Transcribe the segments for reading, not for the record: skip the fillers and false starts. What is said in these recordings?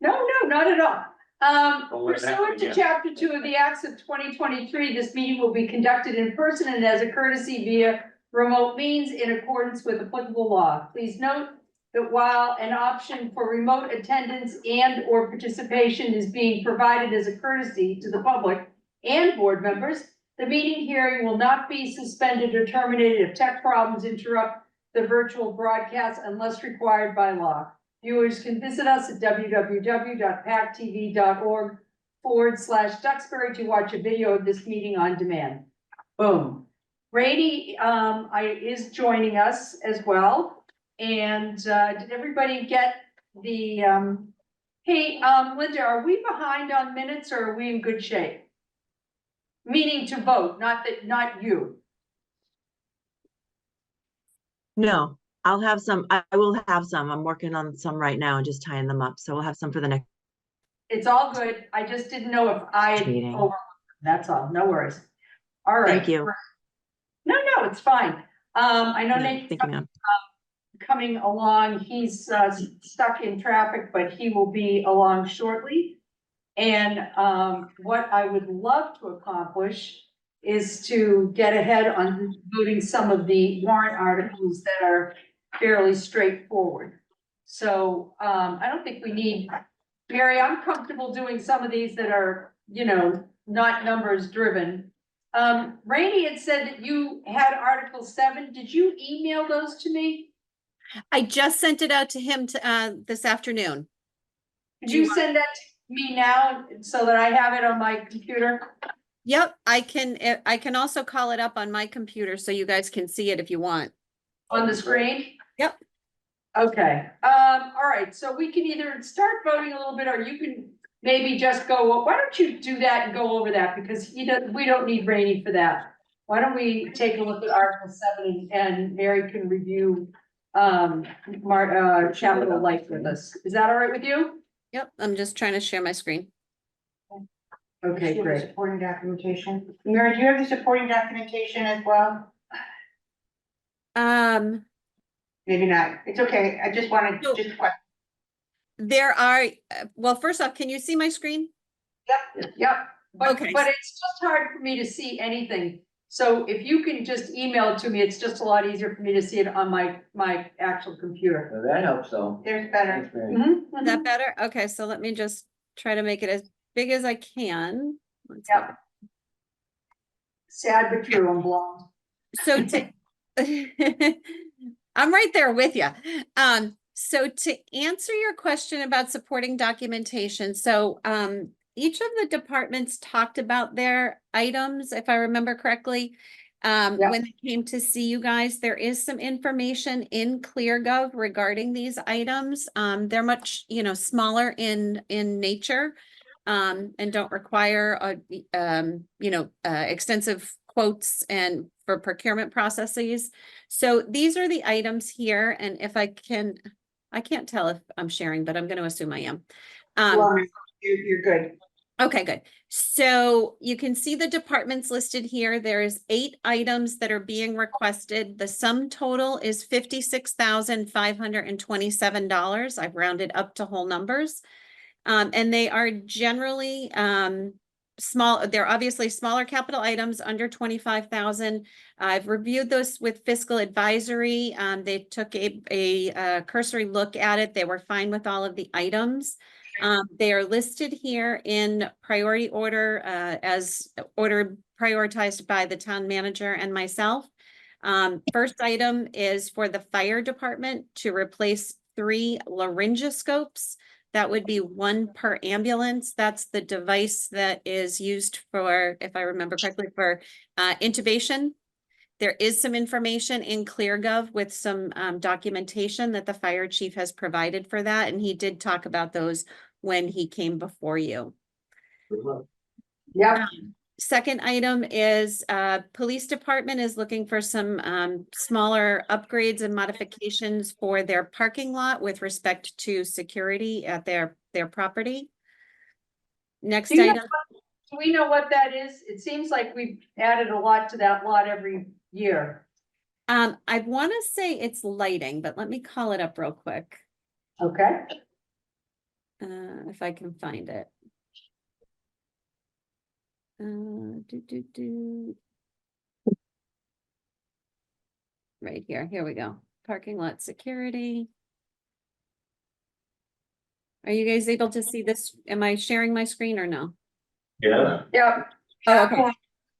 No, not at all. Well, what Pursuant happened, to yeah. chapter 2 of the Acts of 2023, this meeting will be conducted in person and as a courtesy via remote means in accordance with applicable law. Please note that while an option for remote attendance and or participation is being provided as a courtesy to the public and board members, the meeting hearing will not be suspended or terminated if tech problems interrupt the virtual broadcast unless required by law. Viewers can visit us at www.pac-tv.org/Duxbury to watch a video of this meeting on demand. Boom. Rainey is joining us as well. And did everybody get the hey, Linda, are we behind on minutes or are we in good shape? Meaning to vote, not you. No, I'll have some. I will have some. I'm working on some right now and just tying them up. So we'll have some for the next It's all good. I just didn't know if I had meeting. overlooked them. That's all. No worries. All right. Thank you. No, it's fine. I know Yeah, Nate's thank you, ma'am. coming along. He's stuck in traffic, but he will be along shortly. And what I would love to accomplish is to get ahead on voting some of the warrant articles that are fairly straightforward. So I don't think we need, Mary, I'm comfortable doing some of these that are, not numbers driven. Rainey had said that you had Article 7. Did you email those to me? I just sent it out to him this afternoon. Could you send that to me now so that I have it on my computer? Yep, I can also call it up on my computer so you guys can see it if you want. On the screen? Yep. Okay, all right, so we can either start voting a little bit, or you can maybe just go, well, why don't you do that and go over that, because we don't need Rainey for that. Why don't we take a look at Article 7 and Mary can review capital light with us. Is that all right with you? Yep, I'm just trying to share my screen. Okay, great. Supporting documentation. Mary, do you have the supporting documentation as well? Maybe not. It's okay. I just wanted No. just a question. There are, well, first off, can you see my screen? Yep, but Okay. it's just hard for me to see anything. So if you can just email it to me, it's just a lot easier for me to see it on my actual computer. Well, that helps though. There's better. Thanks, Mary. Is that better? Okay, so let me just try to make it as big as I can. One Yep. second. Sad but true, I'm blonde. So I'm right there with you. So to answer your question about supporting documentation, so each of the departments talked about their items, if I remember correctly. When they came to see you guys, there is some information in ClearGov regarding these items. They're much, smaller in nature, and don't require extensive quotes and for procurement processes. So these are the items here, and if I can't tell if I'm sharing, but I'm going to assume I am. Well, you're good. Okay, good. So you can see the departments listed here. There's 8 items that are being requested. The sum total is $56,527. I've rounded up to whole numbers. And they are generally small. They're obviously smaller capital items under 25,000. I've reviewed those with fiscal advisory. They took a cursory look at it. They were fine with all of the items. They are listed here in priority order as order prioritized by the town manager and myself. First item is for the fire department to replace 3 laryngoscopes. That would be 1 per ambulance. That's the device that is used for, if I remember correctly, for intubation. There is some information in ClearGov with some documentation that the fire chief has provided for that, and he did talk about those when he came before you. Yep. Second item is police department is looking for some smaller upgrades and modifications for their parking lot with respect to security at their property. Next item. Do we know what that is? It seems like we've added a lot to that lot every year. I want to say it's lighting, but let me call it up real quick. Okay. If I can find it. Right here we go. Parking lot security. Are you guys able to see this? Am I sharing my screen or no? Yeah. Yep. Oh, okay.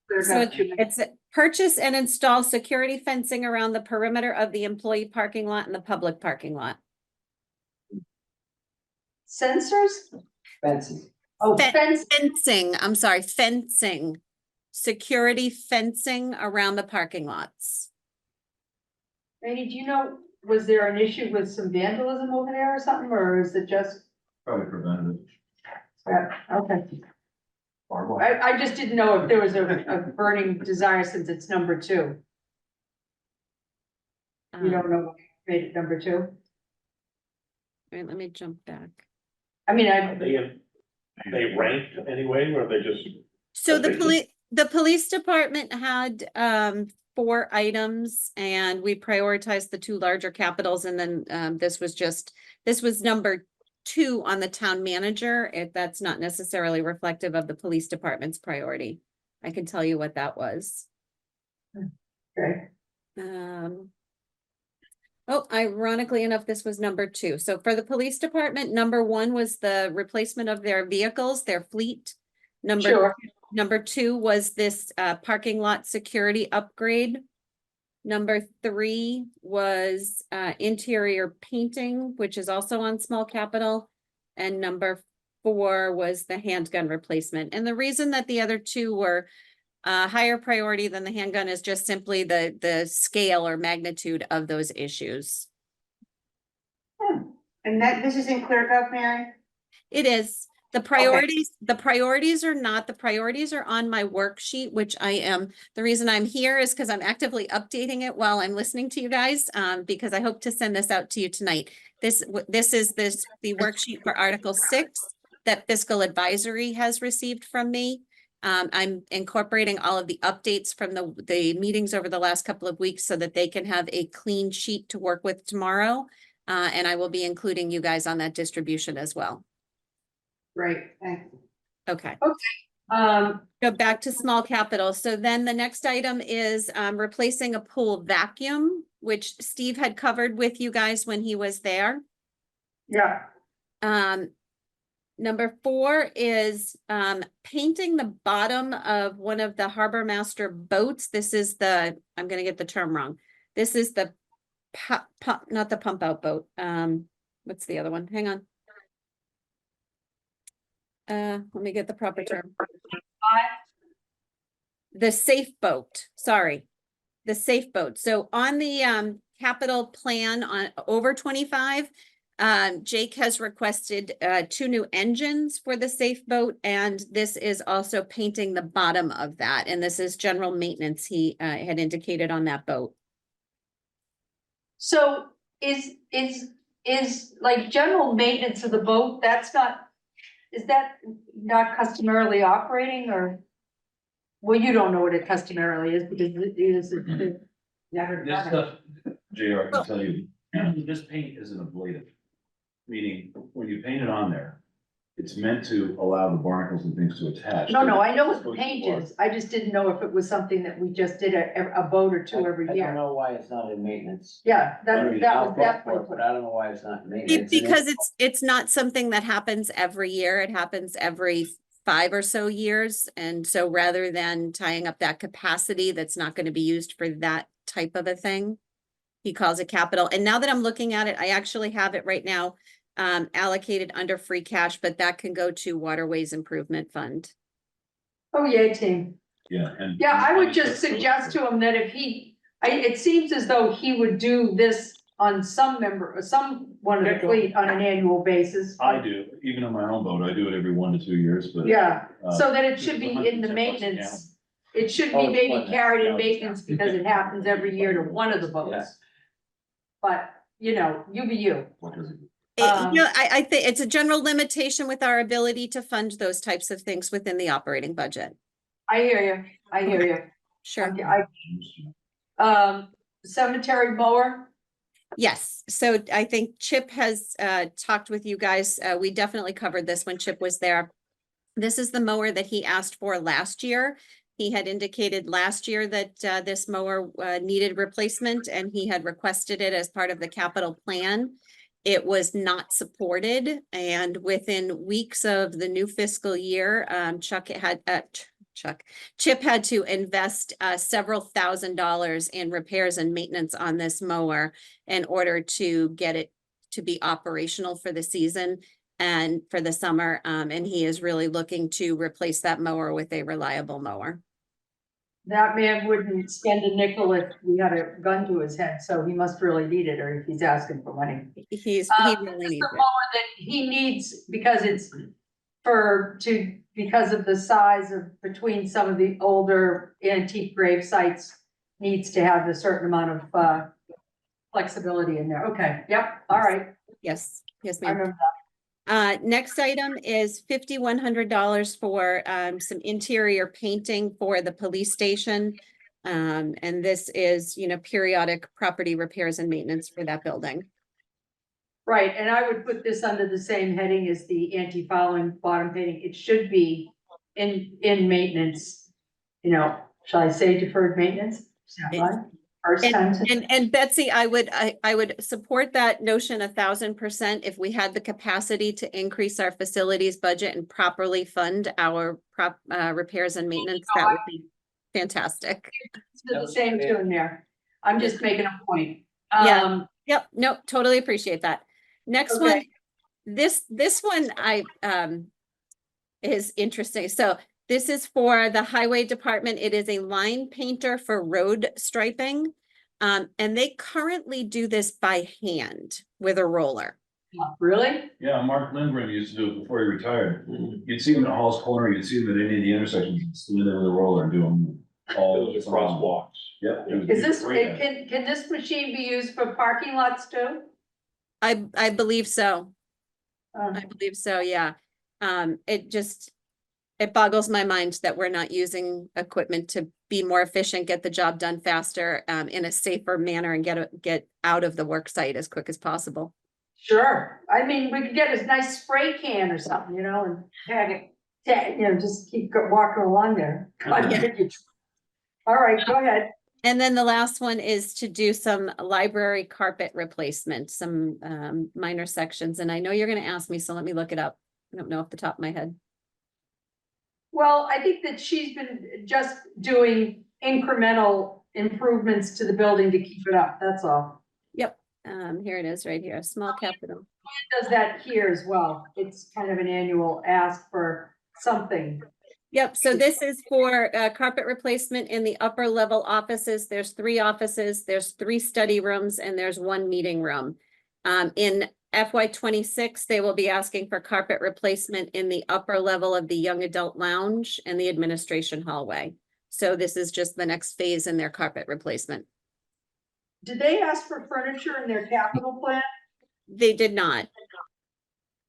There's So not too many. it's purchase and install security fencing around the perimeter of the employee parking lot and the public parking lot. Sensors? Fancy. Oh, Fen- fence, Fencing, I'm sorry, fencing. Security fencing around the parking lots. Randy, do you know, was there an issue with some vandalism over there or something, or is it just, Probably preventative. okay. Barbed wire. I just didn't know if there was a burning desire since it's number 2. You don't know what made it number 2? Right, let me jump back. I mean, They ranked anyway, or they just, So the Okay. police department had 4 items and we prioritized the 2 larger capitals and then this was number 2 on the town manager. If that's not necessarily reflective of the police department's priority. I can tell you what that was. okay, Oh, ironically enough, this was number 2. So for the police department, number 1 was the replacement of their vehicles, their fleet. sure, Number 2 was this parking lot security upgrade. Number 3 was interior painting, which is also on small capital. And number 4 was the handgun replacement. And the reason that the other 2 were higher priority than the handgun is just simply the scale or magnitude of those issues. And this is in ClearGov, Mary? It is. The priorities are not, the priorities are on my worksheet, which the reason I'm here is because I'm actively updating it while I'm listening to you guys, because I hope to send this out to you tonight. This is the worksheet for Article 6 that Fiscal Advisory has received from me. I'm incorporating all of the updates from the meetings over the last couple of weeks so that they can have a clean sheet to work with tomorrow. And I will be including you guys on that distribution as well. right. Thanks. Okay. Um, Go back to small capital. So then the next item is replacing a pool vacuum, which Steve had covered with you guys when he was there. yeah, Number 4 is painting the bottom of one of the Harbor Master boats. This is I'm going to get the term wrong. This is the not the pump out boat. What's the other one? Hang on. Let me get the proper term. The safe boat. Sorry. The safe boat. So on the capital plan on over 25, Jake has requested 2 new engines for the safe boat, and this is also painting the bottom of that. And this is general maintenance he had indicated on that boat. so is like general maintenance of the boat, is that not customarily operating, or? Well, you don't know what it customarily is because it is, never this done it. stuff, JR can tell you, this paint isn't ablative. Meaning, when you paint it on there, it's meant to allow the barnacles and things to attach. No, I know what the Supposed to paint work. is, I just didn't know if it was something that we just did a boat or 2 every I don't year. know why it's not in maintenance. Yeah, I that mean, was I'll vote definitely. for it, but I don't know why it's not in maintenance. Because it's not something that happens every year. It happens every 5 or so years. And so rather than tying up that capacity that's not going to be used for that type of a thing, he calls it capital. And now that I'm looking at it, I actually have it right now allocated under free cash, but that can go to Waterways Improvement Fund. Oh, yeah, team. Yeah, and. Yeah, I would and- just suggest to him that if it seems as though he would do this on some one of the fleet on an annual basis. I do, even on my own boat, I do it every 1 to 2 years, but. Yeah, so that it this should is be in the 110 bucks a maintenance. It should Oh, be it's maybe fun. carried in Yeah. maintenance because it happens every year to one of the Yeah. boats. But, you be you. What does it? I think it's a general limitation with our ability to fund those types of things within the operating budget. I hear you. Sure. Cemetery mower, Yes, so I think Chip has talked with you guys. We definitely covered this when Chip was there. This is the mower that he asked for last year. He had indicated last year that this mower needed replacement, and he had requested it as part of the capital plan. It was not supported, and within weeks of the new fiscal year, Chip had to invest several $1,000s in repairs and maintenance on this mower in order to get it to be operational for the season and for the summer. And he is really looking to replace that mower with a reliable mower. That man wouldn't spend a nickel if we had a gun to his head, so he must really need it, or if he's asking for money. He This really is needs the it. mower that he needs because because of the size of between some of the older antique grave sites needs to have a certain amount of flexibility in there. Okay, yep, all right. Yes, yes, I ma'am. remember Next item is $5,100 for some interior painting for the police station. And this is, periodic property repairs and maintenance for that building. Right, and I would put this under the same heading as the anti-fouling bottom painting. It should be in maintenance. Shall I say deferred maintenance? Is that It's- right? First time. And Betsy, I would support that notion 1,000% if we had the capacity to increase our facilities budget and properly fund our repairs and maintenance. That would be fantastic. It's the same tune there. I'm just making a point. Yeah. Yep, no, totally appreciate that. Next one, Okay. this one is interesting. So this is for the highway department. It is a line painter for road striping. And they currently do this by hand with a roller. Really? Yeah, Mark Lindgren used to do it before he retired. You'd see him at Hall's Corner, you'd see him at any of the intersections, he'd stand there with a roller and do them all. Those are crosswalks. Yep. Is this, can this machine be used for parking lots too? I believe so. Uh, I believe so, yeah. It boggles my mind that we're not using equipment to be more efficient, get the job done faster, in a safer manner and get out of the work site as quick as possible. Sure. I mean, we could get a nice spray can or something, and tag it, just keep walking along there. Yeah. All right, go ahead. And then the last one is to do some library carpet replacement, some minor sections. And I know you're gonna ask me, so let me look it up. I don't know off the top of my head. Well, I think that she's been just doing incremental improvements to the building to keep it up, that's all. Yep, here it is right here, small capital. Does that here as well. It's kind of an annual ask for something. Yep, so this is for carpet replacement in the upper level offices. There's 3 offices, there's 3 study rooms, and there's 1 meeting room. In FY26, they will be asking for carpet replacement in the upper level of the young adult lounge and the administration hallway. So this is just the next phase in their carpet replacement. Did they ask for furniture in their capital plan? They did not.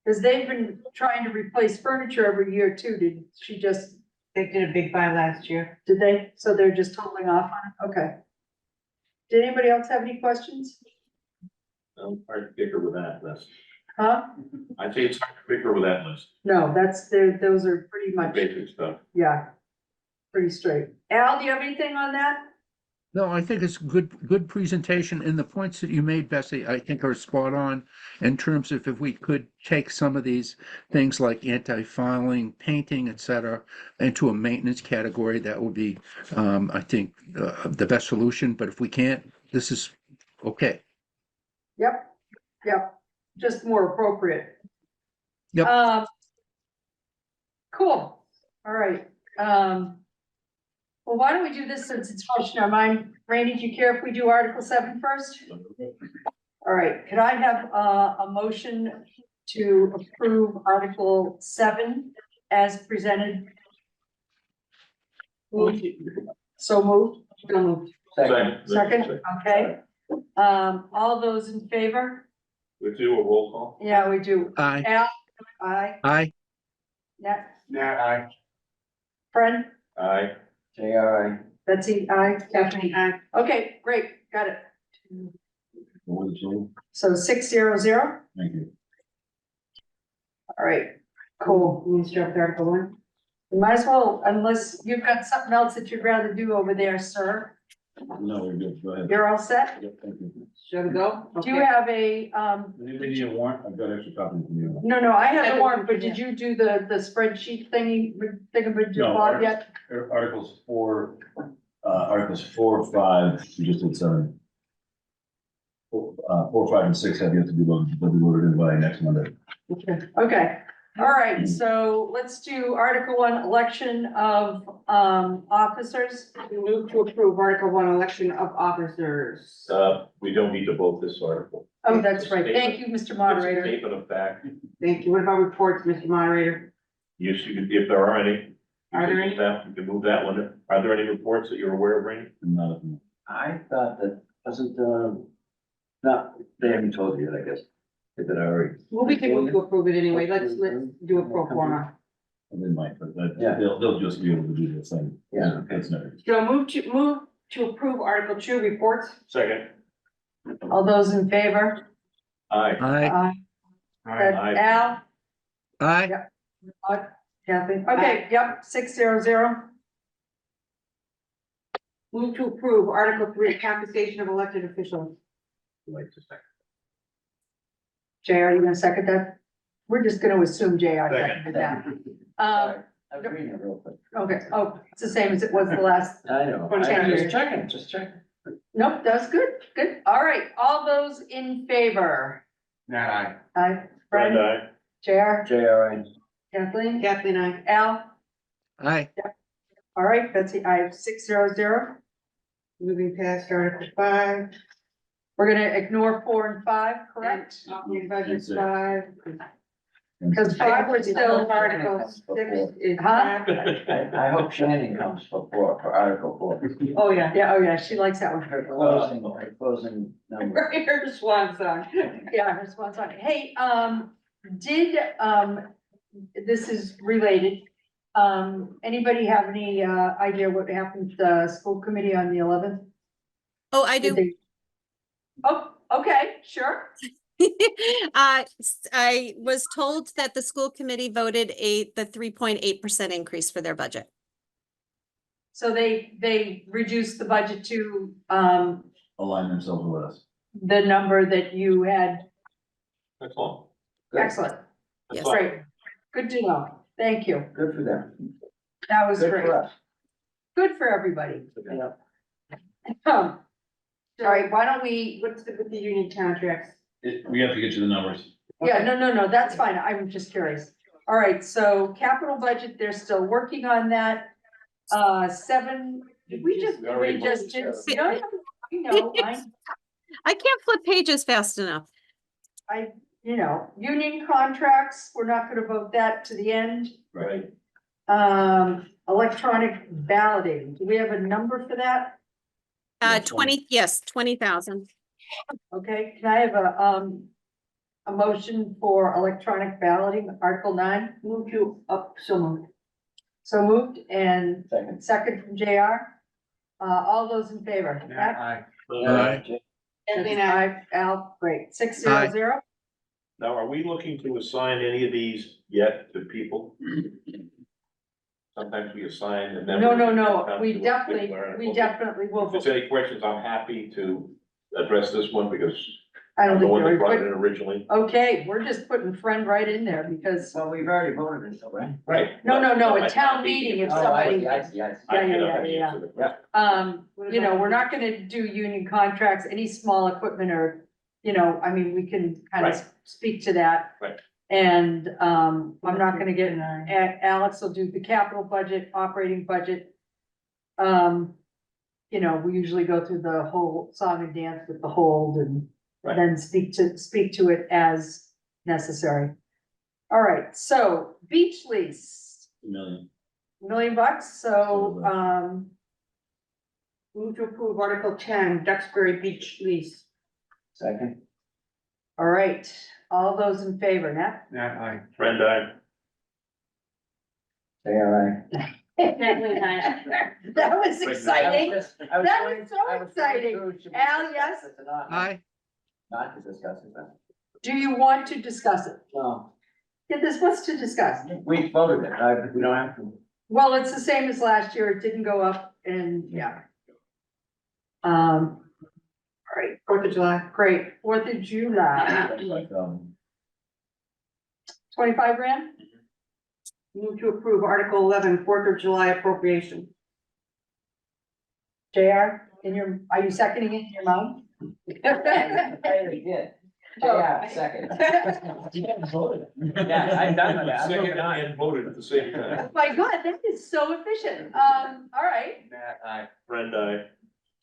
Because they've been trying to replace furniture every year too. Did she just, They did a big buy last year. did they? So they're just holding off on it? Okay. Did anybody else have any questions? No, hard to pick her with that list. Huh? I'd say it's hard to pick her with that list, No, those are pretty much, basic stuff. yeah, pretty straight. Al, do you have anything on that? No, I think it's good presentation, and the points that you made, Bessie, I think are spot on in terms of if we could take some of these things like anti-fouling, painting, et cetera, into a maintenance category, that would be, I think, the best solution. But if we can't, this is okay. Yep, just more appropriate. Yep. Cool, all right. Well, why don't we do this since it's fresh in our mind? Randy, do you care if we do Article 7 first? All right, could I have a motion to approve Article 7 as presented? So moved? So moved. Second, okay. All those in favor? We do a roll call? Yeah, we do. Aye. Al? Aye. Aye. Nat? Aye. Fred? Aye. JRI. Betsy? Aye. Kathleen? Aye. Okay, great, got it. For the children, So 600. thank you. All right, cool. You instruct Article 1? You might as well, unless you've got something else that you'd rather do over there, sir. No, we're good, go ahead. You're all set? Yep, thank you. Should we go? Do you have a, Anybody need a warrant? I've got extra copies from you. no, I have the warrant, but did you do the spreadsheet thingy, with No, Bob yet? Articles 4, 5, we just did 7. 4, 5, and 6 have yet to be loaded, they'll be loaded in by next Monday. Okay, all right, so let's do Article 1, election of, officers. We move to approve Article 1, election of officers. We don't need to vote this article. Oh, that's right, thank you, Mr. Moderator. It's a statement of fact. Thank you. What about reports, Mr. Moderator? Yes, you can, if there are any. Are there any? You can move that one. Are there any reports that you're aware of, Randy? Not at the moment. I thought that wasn't, not, they haven't told you, I guess. Did that already? Well, we can move to approve it anyway. Let's do a pro forma. They might, but that, Yeah. they'll just be able to do the thing. Yeah. It's never. So move to approve Article 2, reports. Second. All those in favor? Aye. Aye. Aye. Al? Aye. Kathy? Okay, yep, 600. Move to approve Article 3, compensation of elected officials. Like to second. JR, you gonna second that? We're just gonna assume JR Second. seconded that. I was reading it real quick. Okay, oh, it's the same as it was the last, I know, For 10 I'm years. just checking. nope, that's good, good. All right, all those in favor? Aye. Aye, Brenda, Fred, aye. JR, JRI. Kathleen, Kathleen, I. Al? Aye. All right, Betsy, I have 600. Moving past Article 5. We're gonna ignore 4 and 5, correct? Operating budget That's it. 5. Because 5 were still Article 6 is. Huh? I hope Shannon comes for Article 4. Oh, yeah. Yeah, oh yeah, she likes that one. Her closing number. Right, her swan song. Yeah, her response on it. Hey, this is related. Anybody have any, idea what happened to the school committee on the 11th? Oh, I do. Oh, okay, sure. I was told that the school committee voted the 3.8% increase for their budget. So they reduced the budget to, Align themselves with us. the number that you had. That's all. Excellent, Yes. great. Good to know. Thank you. Good for them. That was Good great. for us. Good for everybody. Yeah. All right, why don't we, What's with the union contracts? We have to get you the numbers. yeah, no, that's fine. I'm just curious. All right, so capital budget, they're still working on that. 7, we just did, no, I can't flip pages fast enough. union contracts, we're not gonna vote that to the end. Right. Electronic balloting, do we have a number for that? 20,000. Okay, can I have a motion for electronic balloting, Article 9? Move to up, so moved. So moved, and Second. second from JR. All those in favor? Pat? Aye. Kathleen, I. Aye, Al, great, 600. Now, are we looking to assign any of these yet to people? Sometimes we assign and then. No, we we definitely will. If there's any questions, I'm happy to address this one because I don't I'm the think one that you're, brought it but, in originally. okay, we're just putting friend right in there because, So we've already voted it, so, right? Right. No, I- a town meeting if Oh, somebody. I see. Yeah, I yeah, get yeah, up and yeah. answer the question. We're not gonna do union contracts, any small equipment or, I mean, we can kind of Right. speak to that. Right. And, I'm not gonna get, Alex will do the capital budget, operating budget. We usually go through the whole song and dance with the hold and Right. then speak to it as necessary. All right, so beach lease, $1 million. $1 million, so, Move to approve Article 10, Duxbury Beach lease. Second. all right, all those in favor, Nat? Friend, I. JRI. That was exciting. That was so exciting. Al, yes? Aye. Not to discuss it then. Do you want to discuss it? No, Yeah, there's what's to discuss. we voted it, we don't have to. Well, it's the same as last year. It didn't go up and, yeah. All right, 4th of July. great. 4th of July, Like, 25 grand? Move to approve Article 11, 4th of July appropriation. JR, are you seconding it in your mouth? I already did. Yeah, second. Yeah, I've done that. Second and voted at the same time. My God, that is so efficient. All right. Matt, aye. Friend, I.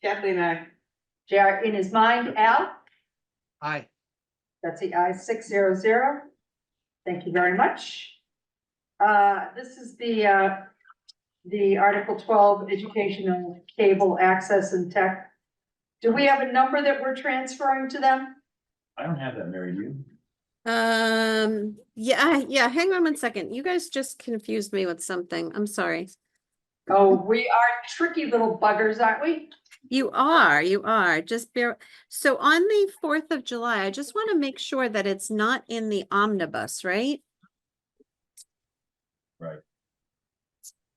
Kathleen, I. JR in his mind, Al? Aye. That's the I 600. Thank you very much. This is the Article 12, educational cable access and tech. Do we have a number that we're transferring to them? I don't have that, Mary, do you? Yeah, hang on one second. You guys just confused me with something. I'm sorry. Oh, we are tricky little buggers, aren't we? You are, just bear, so on the 4th of July, I just want to make sure that it's not in the omnibus, right?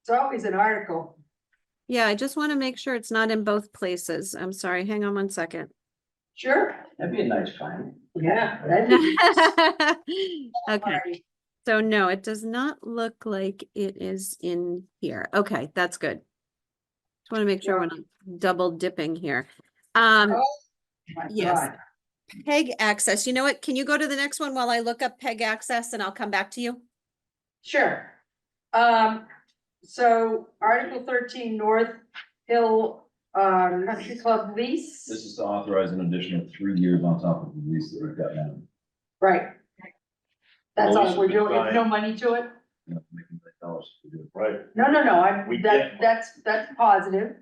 It's always an article. Yeah, I just want to make sure it's not in both places. I'm sorry, hang on one second. Sure. That'd be a nice find. Yeah. that'd be- Okay, so no, it does not look like it is in here. Okay, that's good. Just want to make sure we're not double dipping here. My Yes. God. PEG access, you know what? Can you go to the next one while I look up PEG access and I'll come back to you? Sure. So Article 13, North Hill, Country Club lease. This is to authorize an additional 3 years on top of the lease that we've got now. Right. That's Well, all we're doing. fine. No money to it? You know, making $1 to do it. Right. No, We that's positive.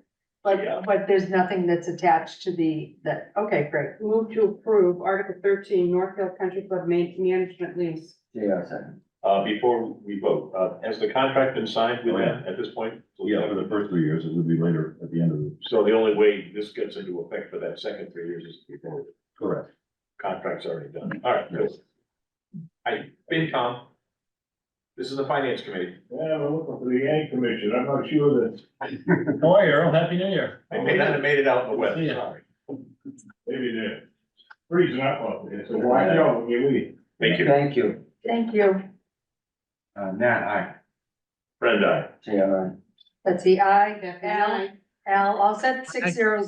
Yeah. But there's nothing that's attached to okay, great. Move to approve Article 13, North Hill Country Club management lease. Yeah, second. Before we vote, has the contract been signed with them at this point? Yeah, for the first 3 years, it would be later at the end of the. So the only way this gets into effect for that second 3 years is before the Correct. contract's already done. All right, good. Hi, FinCom. This is the Finance Committee. Yeah, we're looking for the Ag Commission, I'm not sure that, How are you, Earl? Happy New Year. I may not have made it out in the web, Yeah. sorry. maybe they're freezing up out there, so watch out when you leave. Thank you. Thank you. Thank you. Nat, aye. Friend, I. JR, That's the I. Kathleen, Al, I. Al, all set, 600.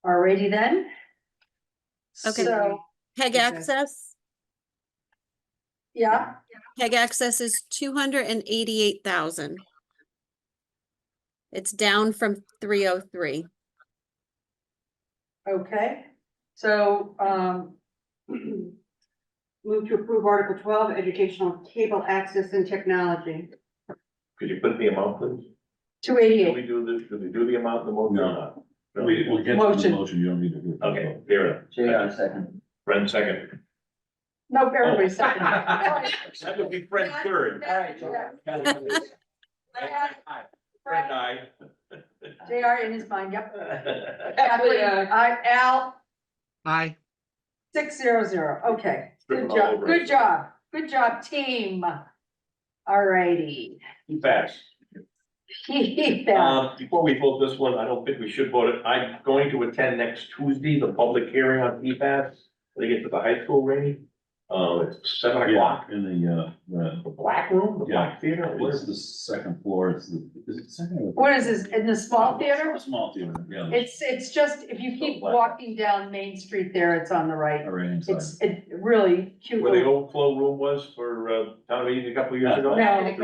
Alrighty then. Okay. So, PEG Okay. access, yeah, PEG access is 288,000. It's down from 303. okay. So, Move to approve Article 12, educational cable access and technology. Could you put the amount, please? Did 288. we do the amount in the motion or No. not? We'll get to the Motion. motion, you don't need to do it. Okay, fair enough. JR, second. Friend, second. Nope, everybody's second. That would be friend third. All right, JR. Friend, I. JR in his mind, yep. Kathleen, Al, Aye. 600, okay. Good Scribble all job, over good it. job, good job, team. Alrighty. Too fast. Yeah. Before we vote this one, I don't think we should vote it. I'm going to attend next Tuesday, the public hearing on PFAS. When they get to the high school, Rainy. It's 7 o'clock. Yeah, in the, The black room, the Yeah. black theater. What it's is the second floor, is it the second? or- What is this, in the small theater? Small theater, yeah. It's just, if you keep walking down Main Street there, it's on the right. All right, inside. It's really cute. Where the little- overflow room was for, town meeting a couple of years ago? No.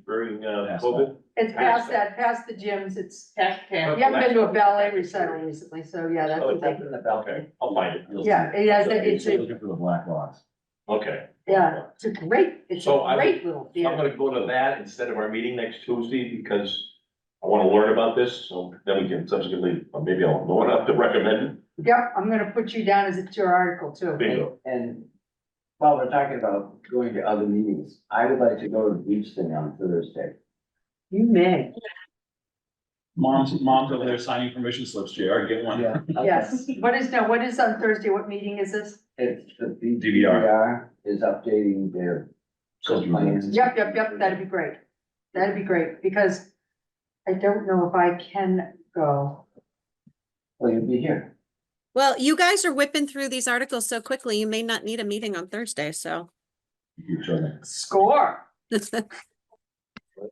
During Past COVID? It's past that, past the gyms, it's, Kath, Kath. you haven't been to a ballet recital recently, so yeah, that's Oh, a it's big, Up in the balcony. Okay, I'll find it. You'll yeah, see. it has, it's You're a, looking for the black box. Okay. yeah, it's a great So I would- little So I'm theater. gonna go to that instead of our meeting next Tuesday because I wanna learn about this, so then we can subsequently, or maybe I'll know enough to recommend Yep, I'm gonna put you down as it's your article too. it. Bingo. And while we're talking about going to other meetings, I would like to go to the beach thing on Thursday. You may. Mom's over there signing permission slips, JR, get one. Yeah. okay. Yes, what is on Thursday? What meeting is this? It's the DVR. DVR is updating their plans. Yep, that'd be great. That'd be great, because I don't know if I can go. Well, you'll be here. Well, you guys are whipping through these articles so quickly, you may not need a meeting on Thursday, so. Keep chugging. Score.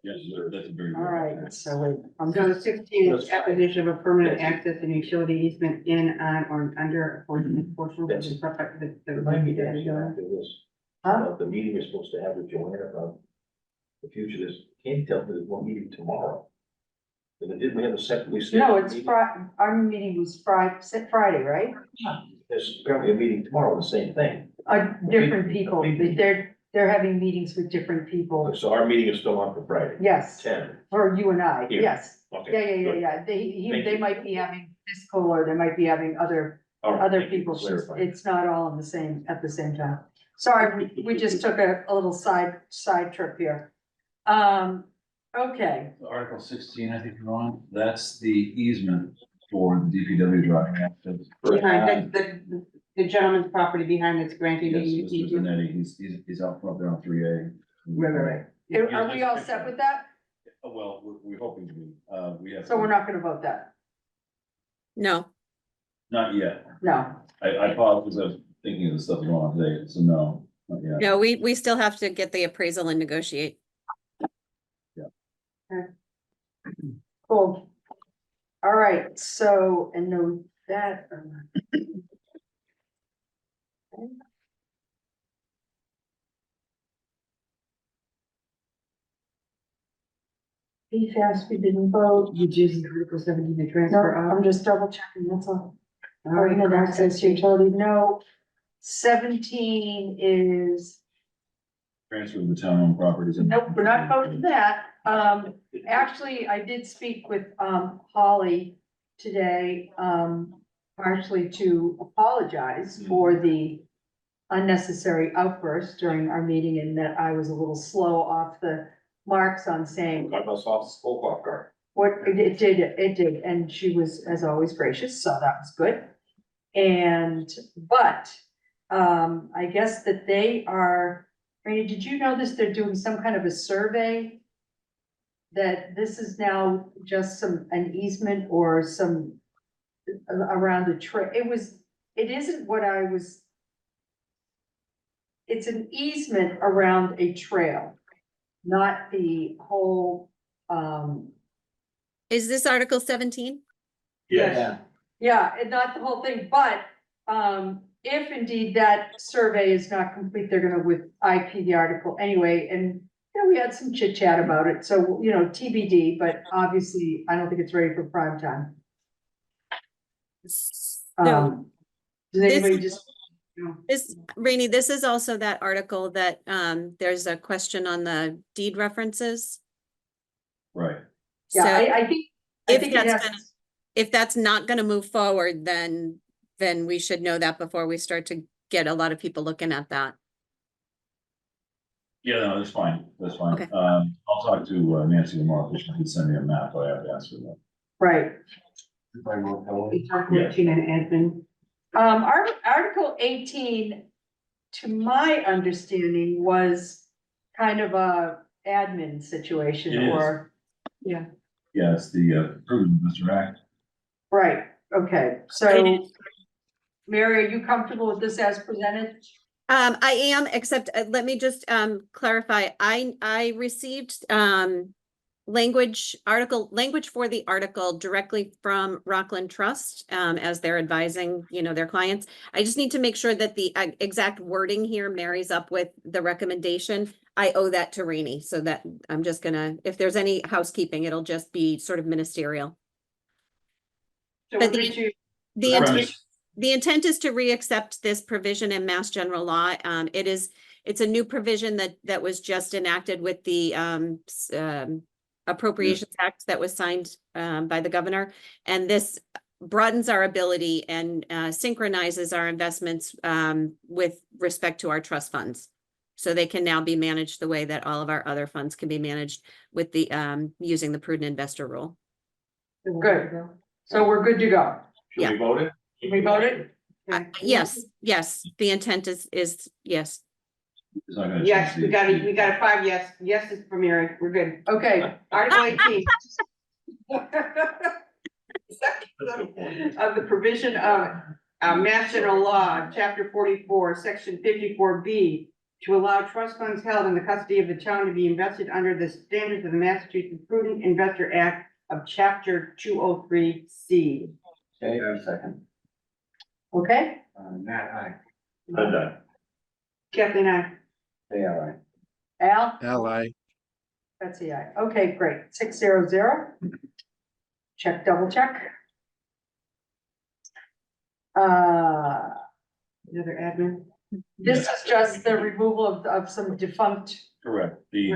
Yes, that's a very. All right, so wait, I'm So just, 16 is acquisition of a permanent access and utility easement in, on, or under a portion of the. Remind me to ask you after this, huh? about the meeting we're supposed to have with Joanna about the future, there's, can't tell me there's one meeting tomorrow. And did we have a separately scheduled? No, it's meeting? our meeting was Friday, right? There's apparently a meeting tomorrow, the same thing. Different people, they're having meetings with different people. So our meeting is still on for Friday, Yes, 10. for you and I, Here. yes. Okay. good. Yeah. Thank They you. might be having fiscal, or they might be having other All right, thank you people. for clarifying. It's not all at the same time. Sorry, we just took a little side trip here. Okay, Article 16, I think you're on, that's the easement for the DPW driving access. Behind the gentleman's property behind that's granting Yes, the. Mr. Zanetti, he's out front there on 3A. right. Are we all set with that? Well, we're hoping to be, we have. So we're not gonna vote that? No, Not yet. No. I paused because I was thinking of the stuff going on today, so no, not yet. no, we still have to get the appraisal and negotiate. Cool. All right, so, and no, that. PFAS, we didn't vote. You just Article 17, the No, transfer I'm of. just double checking, that's all. All right, Permanent access utility, no. 17 is, Transfer of the town-owned properties. nope, we're not voting that. Actually, I did speak with, Holly today, partially to apologize for the unnecessary outburst during our meeting, and that I was a little slow off the marks on saying Got us off spoke off guard. what it did, and she was, as always, gracious, so that was good. But I guess that they are, Rainey, did you know this? They're doing some kind of a survey. That this is now just an easement or some around a it isn't what I was. It's an easement around a trail, not the whole, Is this Article 17? Yeah. yeah, and not the whole thing, but, if indeed that survey is not complete, they're gonna with IP the article anyway, and you know, we had some chit chat about it, so, you know, TBD, but obviously, I don't think it's ready for prime time. So Does this- anybody just, you know, this, Rainey, this is also that article that there's a question on the deed references. Right. yeah, So I think if it that's has, gonna, if that's not gonna move forward, then we should know that before we start to get a lot of people looking at that. Yeah, no, that's fine, that's fine. Okay. I'll talk to Nancy tomorrow, because she can send me a map, but I have to ask her that. right. Article 18 and admin. Article 18, to my understanding, was kind of a admin situation It is. or, Yeah, it's the prudent Mr. Act. right, okay, It so. Mary, are you comfortable with this as presented? I am, except let me just clarify. I received language for the article directly from Rockland Trust as they're advising, you know, their clients. I just need to make sure that the exact wording here marries up with the recommendation. I owe that to Rainey, so that I'm just gonna, if there's any housekeeping, it'll just be sort of ministerial. So But we'll get you. The Premise. intent, the intent is to reaccept this provision in Mass General Law. It's a new provision that was just enacted with the Appropriations Act that was signed by the governor. And this broadens our ability and synchronizes our investments with respect to our trust funds. So they can now be managed the way that all of our other funds can be managed with the using the prudent investor rule. Good. So we're good to go. Should we vote it? Can we vote it? Yes, yes, the intent is, yes. It's not gonna Yes, change we the- got it, we got a 5 yes, yeses from Mary, we're good. Okay. Article 18. Of the provision of Mass General Law, Chapter 44, Section 54B, to allow trust funds held in the custody of the town to be invested under the standards of the Massachusetts Prudent Investor Act of Chapter 203C. JR second. Okay, Matt, aye. Brenda, Kathleen, I. JR, Al, Ally, Betsy, I. Okay, great. 600. Check, double check. Another admin. This is just the removal of some defunct, Correct. The.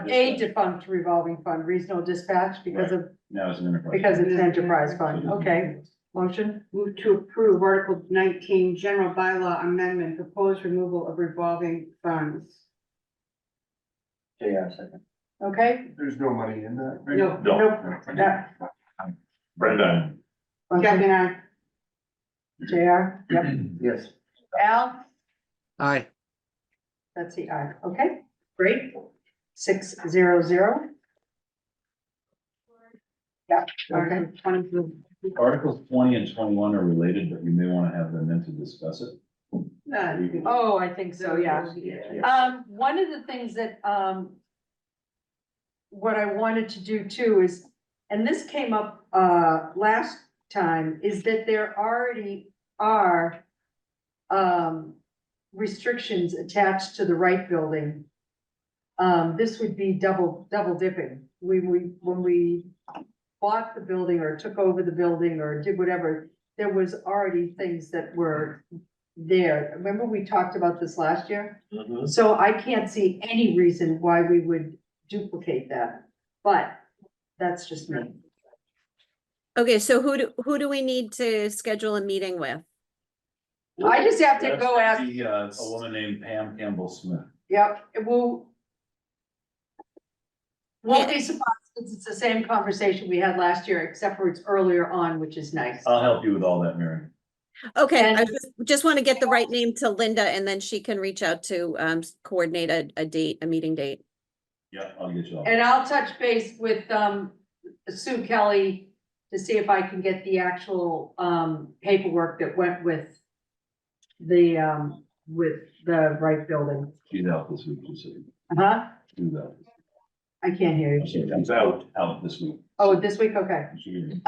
a defunct revolving fund, regional dispatch because of, Now it's an enterprise. because it's an enterprise fund. Okay, motion, Move to approve Article 19, General Bylaw Amendment, proposed removal of revolving funds. JR second. okay? There's no money in that, right? No, No. nope. Yeah, Brenda, Kathleen, motion, I. JR, yep. Yes. Al, aye, Betsy, I. Okay, great. 600. Yeah, okay. Article 22. Articles 20 and 21 are related, but you may want to have them in to discuss it. Oh, I think so, yeah. One of the things that, what I wanted to do too is, and this came up, last time, is that there already are, restrictions attached to the Wright building. This would be double dipping. When we bought the building or took over the building or did whatever, there was already things that were there. Remember we talked about this last year? mhm. So I can't see any reason why we would duplicate that, but that's just me. Okay, so who do we need to schedule a meeting with? I just have to That's go ask, the, a woman named Pam Campbell Smith. yep, it will. Won't be surprised, because it's the same conversation we had last year, except for it's earlier on, which is nice. I'll help you with all that, Mary. Okay, And- I just want to get the right name to Linda and then she can reach out to coordinate a date, a meeting date. Yeah, I'll get you all. And I'll touch base with, Sue Kelly to see if I can get the actual, paperwork that went with the Wright building. She's out this week, just so you Huh? do that. I can't hear you. She comes out this week. Oh, this week, okay. She-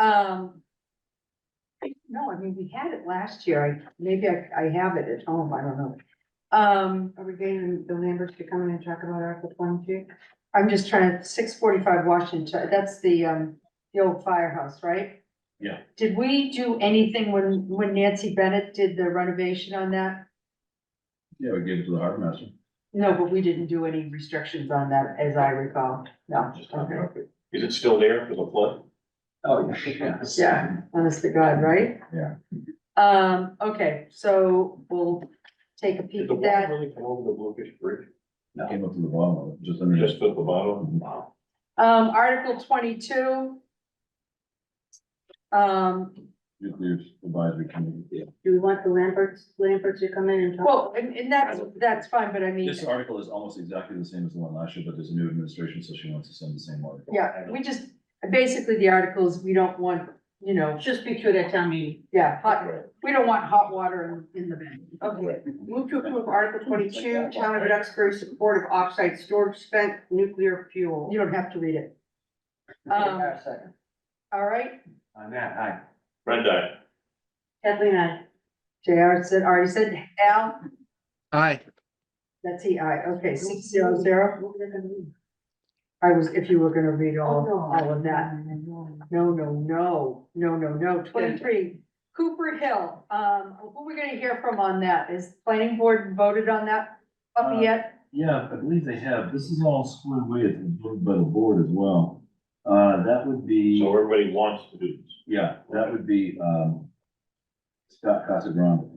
No, I mean, we had it last year. Maybe I have it at home. I don't know. Are we getting the Lamberts to come in and talk about Article 22? I'm just trying to, 645 Washington, that's the old firehouse, right? Yeah. Did we do anything when Nancy Bennett did the renovation on that? Yeah, we gave it to the harbor master. No, but we didn't do any restrictions on that, as I recall. No. Okay. Is it still there for the flood? Oh, yeah. Yeah, honest to God, right? Yeah. Okay, so we'll take a Did peek the at water that. really come over the Bluefish Bridge? Came up to the bottom of it, just under. Just at the bottom? Article 22. Nuclear advisory committee. Do we want the Lamberts to come in and talk? Well, and that's fine, but I mean, This article is almost exactly the same as the one last year, but there's a new administration, so she wants to send the same article. yeah, we just, basically the articles, we don't want, you know, Just speak to it at town meeting. yeah, we don't want hot water in the bank. Okay, move to approve Article 22, Town of Duxbury support of offsite storage spent nuclear fuel. You don't have to read it. JR second. All right, Matt, aye. Brenda, Kathleen, I. JR said, already said, Al, aye, that's I, okay, 600. I was, if you were gonna read all of that. No, 23, Cooper Hill, who are we gonna hear from on that? Is planning board voted on that puppy yet? Yeah, I believe they have. This is all squared away by the board as well. That would be. so everybody wants to do this. Yeah, that would be, Scott Casagrande.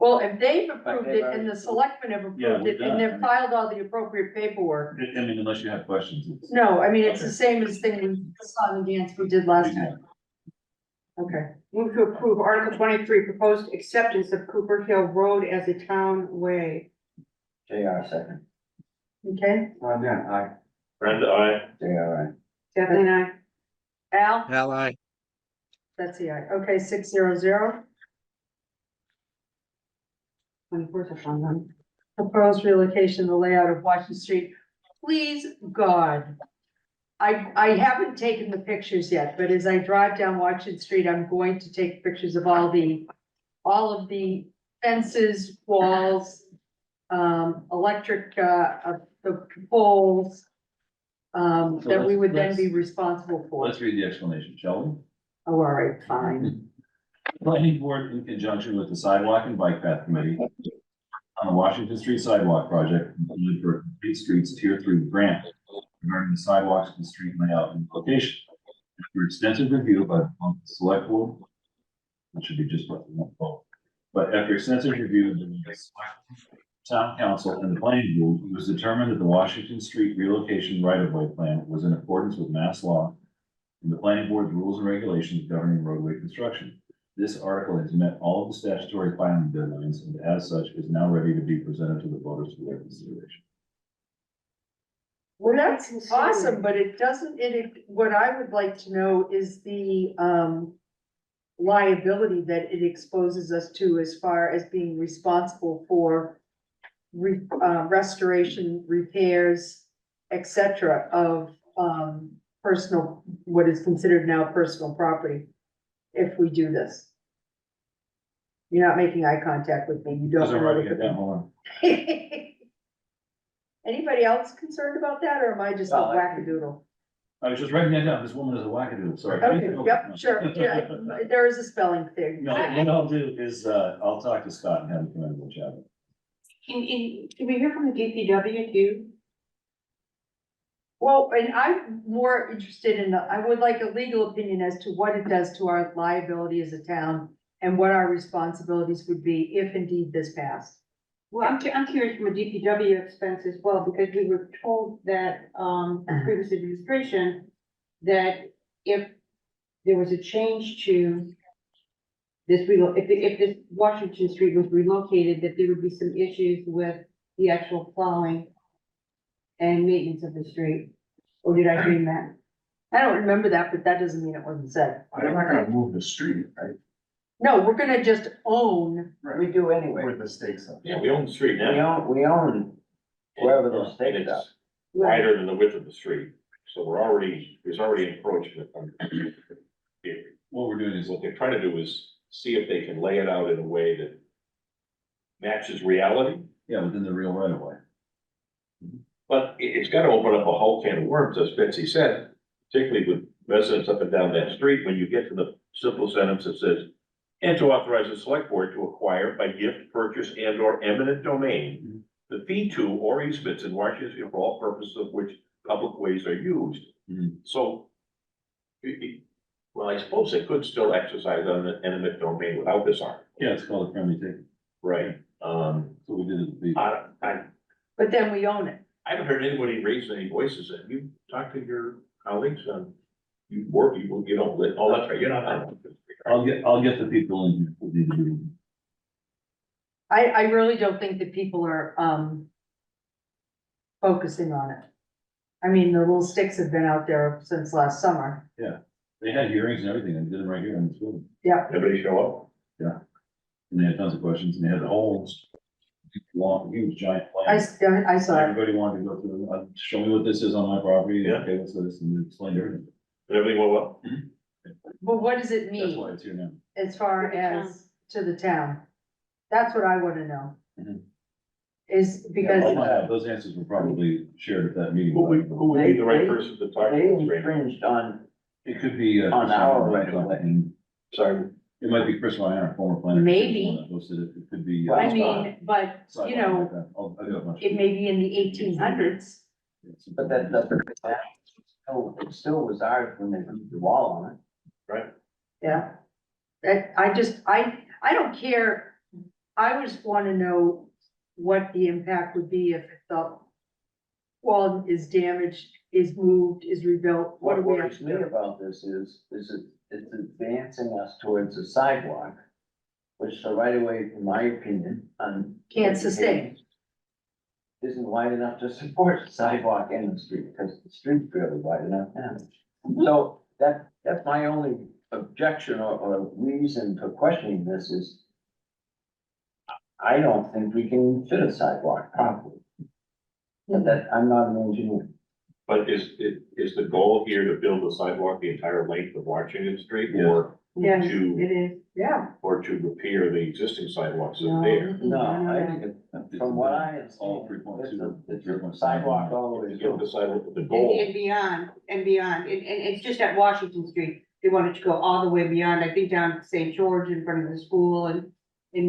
Well, if they've approved it and the selectmen have Yeah, approved we're it and they've done. filed all the appropriate paperwork. I mean, unless you have questions. it's- No, I mean, it's the same as thing we, the song and dance we did last time. Okay, Move to approve Article 23, proposed acceptance of Cooper Hill Road as a town way. JR second. okay. Aye. Brenda, I. JR, Kathleen, I. Al, Ally, that's the I. Okay, 600. 24 is a fun one. Proposed relocation, the layout of Washington Street. Please, God. I haven't taken the pictures yet, but as I drive down Washington Street, I'm going to take pictures of all of the fences, walls, electric, the poles, that we would then be responsible for. Let's read the explanation, shall we? Oh, all right, fine. Planning board in conjunction with the sidewalk and bike path committee on the Washington Street sidewalk project, included for complete streets tier 3 grant regarding the sidewalks and street layout and location. After extensive review by the select board, that should be just what we want both. But after extensive review, the town council and the planning board, it was determined that the Washington Street relocation right-of-way plan was in accordance with mass law and the planning board's rules and regulations governing roadway construction. This article has met all of the statutory filing deadlines and as such is now ready to be presented to the voters for their consideration. Well, that's awesome, but it doesn't, what I would like to know is the, liability that it exposes us to as far as being responsible for restoration, repairs, et cetera, of, personal, what is considered now personal property, if we do this. You're not making eye contact with me, you don't. Those are writing it down, hold on. Anybody else concerned about that, or am I just a No, I- wackadoodle? I was just writing that down. This woman is a wackadoo, sorry. Okay, yep, sure, yeah, there is a spelling thing. No, what I'll do is, I'll talk to Scott and have him come in and chat. Can we hear from the DPW too? Well, and I'm more interested in I would like a legal opinion as to what it does to our liability as a town and what our responsibilities would be if indeed this passed. Well, I'm curious from a DPW expense as well, because we were told that, the previous administration, that if there was a change to this, if this Washington Street was relocated, that there would be some issues with the actual plowing and maintenance of the street, or did I dream that? I don't remember that, but that doesn't mean it wasn't said. I'm not gonna move the street, right? No, we're gonna just own, we do anyway. Where the stakes are. Yeah, we own the street now. We own wherever those And stakes it's are. wider than the width of the street, so there's already encroachment. What we're doing is, What they're trying to do is see if they can lay it out in a way that matches reality, yeah, within the real right of way. but it's gotta open up a whole can of worms, as Betsy said, particularly with residents up and down that street, when you get to the simple sentence that says, and to authorize the select board to acquire by gift, purchase, and or eminent domain the fee to or easements in Washington for all purposes of which public ways are used. Mhm. So, well, I suppose they could still exercise on the eminent domain without this article. Yeah, it's called a friendly taking. Right. So we did it. I but then we own it. haven't heard anybody raise any voices. Have you talked to your colleagues on, you work, you don't live, oh, that's right, you're not on. I'll get the people in here. who need to be- I really don't think that people are, focusing on it. I mean, the little sticks have been out there since last summer. They had hearings and everything, and did them right here in this building. Everybody show up? And they had tons of questions, and they had the whole long, huge, giant I plan. saw it. Everybody wanted to go through, show me what this is on my property, Yeah. okay, what's this, and explained everything. Did everything went well? But what does it That's mean why it's here now. as far To the town. as to the town? That's what I wanna know. Mhm. Is because, Those answers were probably shared at that meeting. Who would be the right They- person to talk They to? Randy? infringed on, It could be. On our right of way. Sorry, It might be Chris Ryan, former planner. Maybe. Posted it, it could be. I mean, but, you know, I'll do a bunch. it may be in the 1800s. but that doesn't, it still was ours when they put the wall on it. right? Yeah. I don't care. I just wanna know what the impact would be if the wall is damaged, is moved, is rebuilt, what do What we have worries to me do? about this is it's advancing us towards a sidewalk, which the right of way, in my opinion, on. Can't sustain. Isn't wide enough to support the sidewalk and the street, because the street's barely wide enough now. So that's my only objection or reason for questioning this is I don't think we can fit a sidewalk properly. But that, I'm not an engineer. But is the goal here to build a sidewalk the entire length of Washington Street or Yes, to, It is. yeah, or to repair the existing sidewalks that are there? No, I think it, from what I All understand, 3.2, it's a sidewalk all the way To get through. the sidewalk, the And goal, beyond, and beyond, and it's just at Washington Street, they wanted to go all the way beyond, I think down to St. George in front of the school and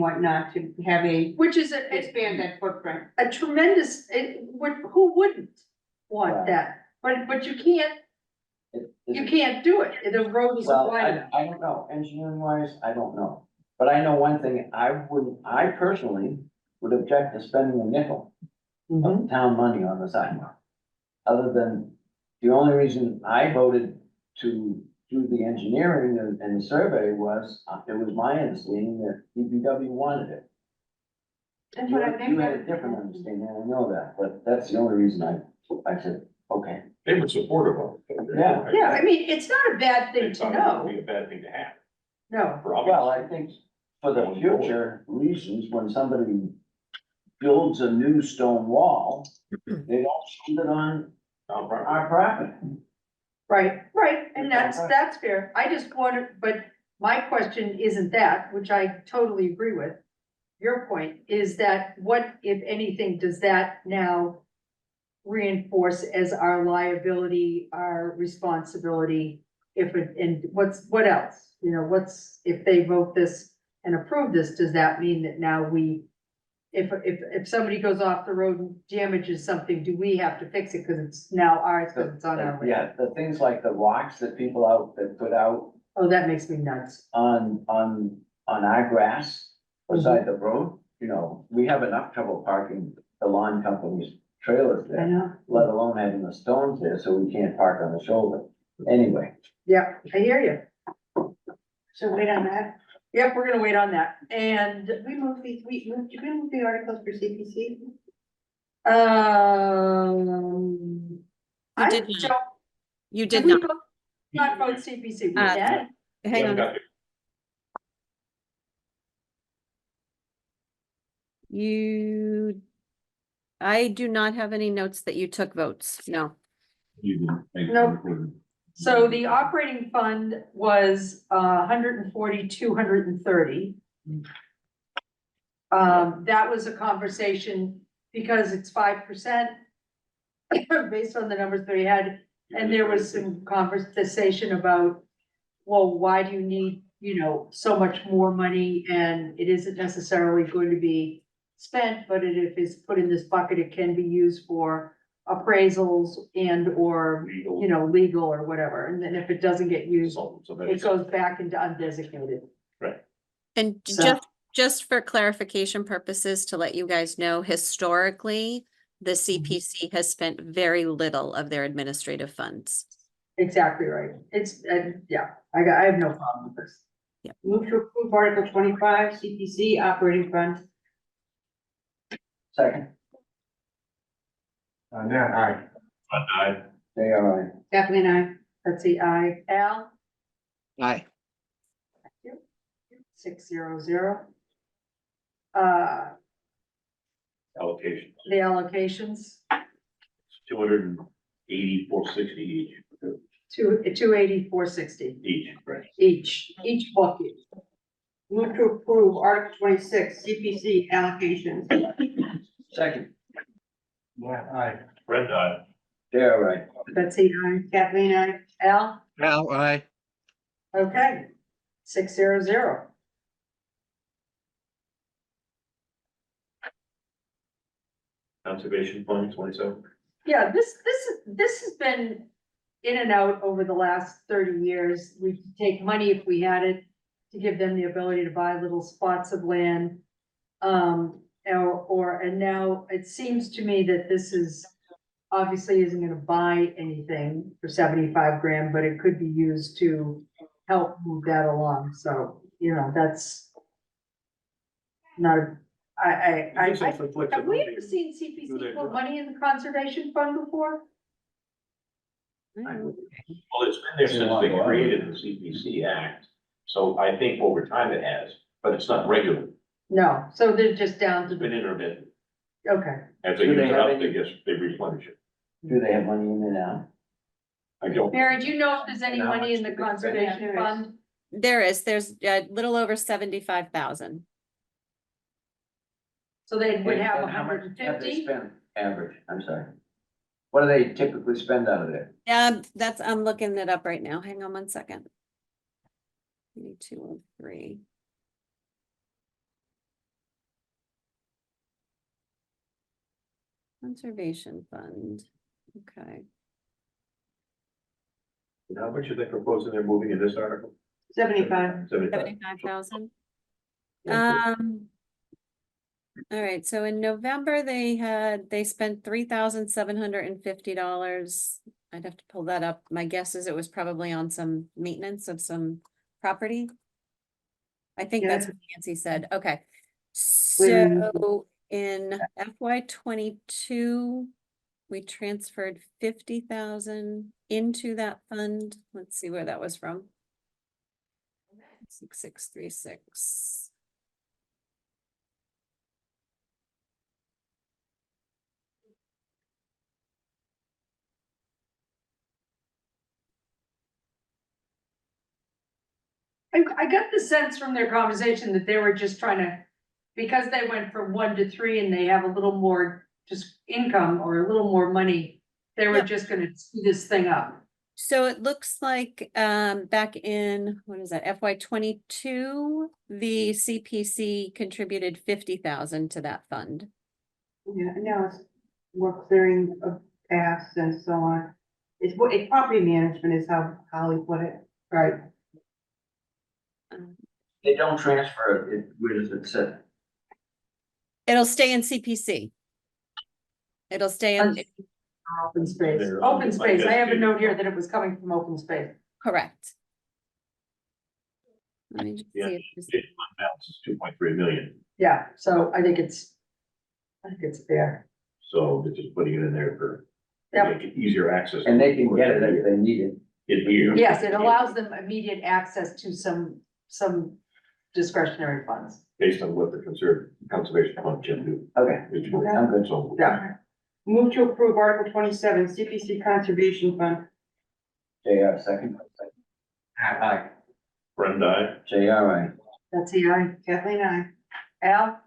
whatnot, to have which is expand that footprint. a tremendous, who wouldn't want Right. that? But you can't, you can't do it, the road is Well, wide enough. I don't know, engineering wise, I don't know. But I know one thing, I personally would object to spending a nickel of town money on the sidewalk. Other than, the only reason I voted to do the engineering and the survey was, it was my understanding that DPW wanted it. That's You what I had think. a different understanding, I know that, but that's the only reason I said, okay. they were supportive of it. Yeah. Yeah, I mean, it's not a bad They thing to thought it would know, be a bad thing to have. no, For obvious Well, I think for the future reasons, when somebody builds a new stone wall, they don't shoot it on property. our property. right, and that's fair, I just wanted, but my question isn't that, which I totally agree with. Your point is that what, if anything, does that now reinforce as our liability, our responsibility? If it, and what else, you know, if they vote this and approve this, does that mean that now if somebody goes off the road and damages something, do we have to fix it, cause it's now ours, cause it's on our land? Yeah, the things like the rocks that people that put out Oh, that makes me nuts. on our grass beside the road, you know, we have enough trouble parking the lawn company's trailers I there, know, let alone having the stones there, so we can't park on the shoulder. Anyway, yeah, I hear you. So wait on that. Yep, we're gonna wait on that, and, Did we move the articles for CPC? I did not. don't. You Did did we not. vote- Not vote CPC, we Uh, can. Hang on. Got it. I do not have any notes that you took votes, no. You didn't make it Nope. recorded. So the operating fund was 140,230. That was a conversation because it's 5%. Based on the numbers that we had, and there was some conversation about, well, why do you need, you know, so much more money? And it isn't necessarily going to be spent, but if it's put in this bucket, it can be used for appraisals and or, you know, legal or whatever. And then if it doesn't get used, it goes back into undesignated. And So- just for clarification purposes, to let you guys know, historically, the CPC has spent very little of their administrative funds. Exactly right. It's, yeah, I have no problem with this. Move to approve Article 25, CPC operating fund. second, Aye. they are, Kathleen, I. Betsy, I, Al, Aye. 600. Allocation, The allocations, 280,460 each, 280,460 right? each bucket. Move to approve Article 26, CPC allocations. second, Fred, they are right. Betsy, I, Kathleen, I. Al, Al, aye. okay, 600. conservation fund, 27. Yeah, this has been in and out over the last 30 years. We take money if we had it to give them the ability to buy little spots of land. And now it seems to me that this is, obviously isn't gonna buy anything for 75 grand, but it could be used to help move that along, so, that's not, Gives them some have we flexibility. ever seen CPC put money in the conservation fund before? Well, it's been there since they created the CPC Act, so I think over time it has, but it's not regular. No, so they're just down to It's been the, intermittent. okay. As they Do use they it have up, any- they replenish it. Do they have money in there now? I don't. Mary, do you know if there's any And how money in much the do they spend? conservation There is. fund? There's a little over 75,000. So they would And- have and how much 150? have they spent average, I'm sorry. What do they typically spend out of there? I'm looking it up right now. Hang on one second. 203. Conservation fund, okay. And how much are they proposing they're moving in this article? 75. 75,000. Yeah, All right, so in November, they spent $3,750. I'd have to pull that up. My guess is it was probably on some maintenance of some property. I think that's Yeah. what Nancy said. Okay. Clearing. So in FY 22, we transferred 50,000 into that fund. Let's see where that was from. 6636. I got the sense from their conversation that they were just trying to, because they went from 1 to 3 and they have a little more just income or a little more money, they were Yep. just gonna speed this thing up. So it looks like back in, what is that, FY 22, the CPC contributed 50,000 to that fund. Yeah, now it's more clearing of paths and so on. It's property management is how Holly put it. Right. Um, They don't transfer it, where does it sit? It'll stay in CPC. It'll stay in, Open space, They're- open space. I have a note here that it was coming from open space. correct. Let me just Yeah. see if this- The fund balance is 2.3 million, Yeah, so I think it's fair. so they're just putting it in there for, to Yep. make it easier access. And they can get it if they need it. In here. Yes, it allows them immediate access to some discretionary funds. Based on what the conservation fund can do. Okay, Which I'm good. So. Yeah. Move to approve Article 27, CPC Conservation Fund. JR second. Aye. Friend, I. JR, aye. That's the I. Kathleen, I. Al?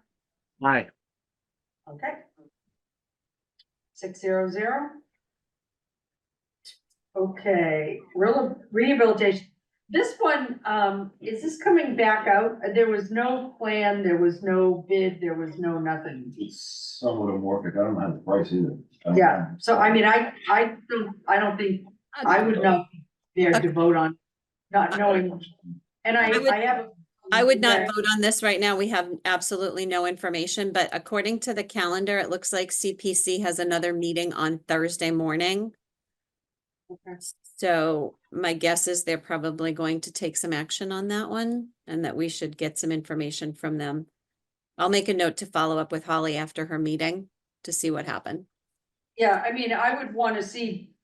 Aye. Okay. 600. Okay, rehabilitation. This one, is this coming back out? There was no plan, there was no bid, there was no nothing. It's somewhat amorphic. I don't have the price either. I don't Yeah, know. so I mean, I don't think, I would not be there to vote on, not knowing, and I would- I have. I would not vote on this right now. We have absolutely no information, but according to the calendar, it looks like CPC has another meeting on Thursday morning. Okay. So my guess is they're probably going to take some action on that one and that we should get some information from them. I'll make a note to follow up with Holly after her meeting to see what happened. Yeah, I mean, I would want to see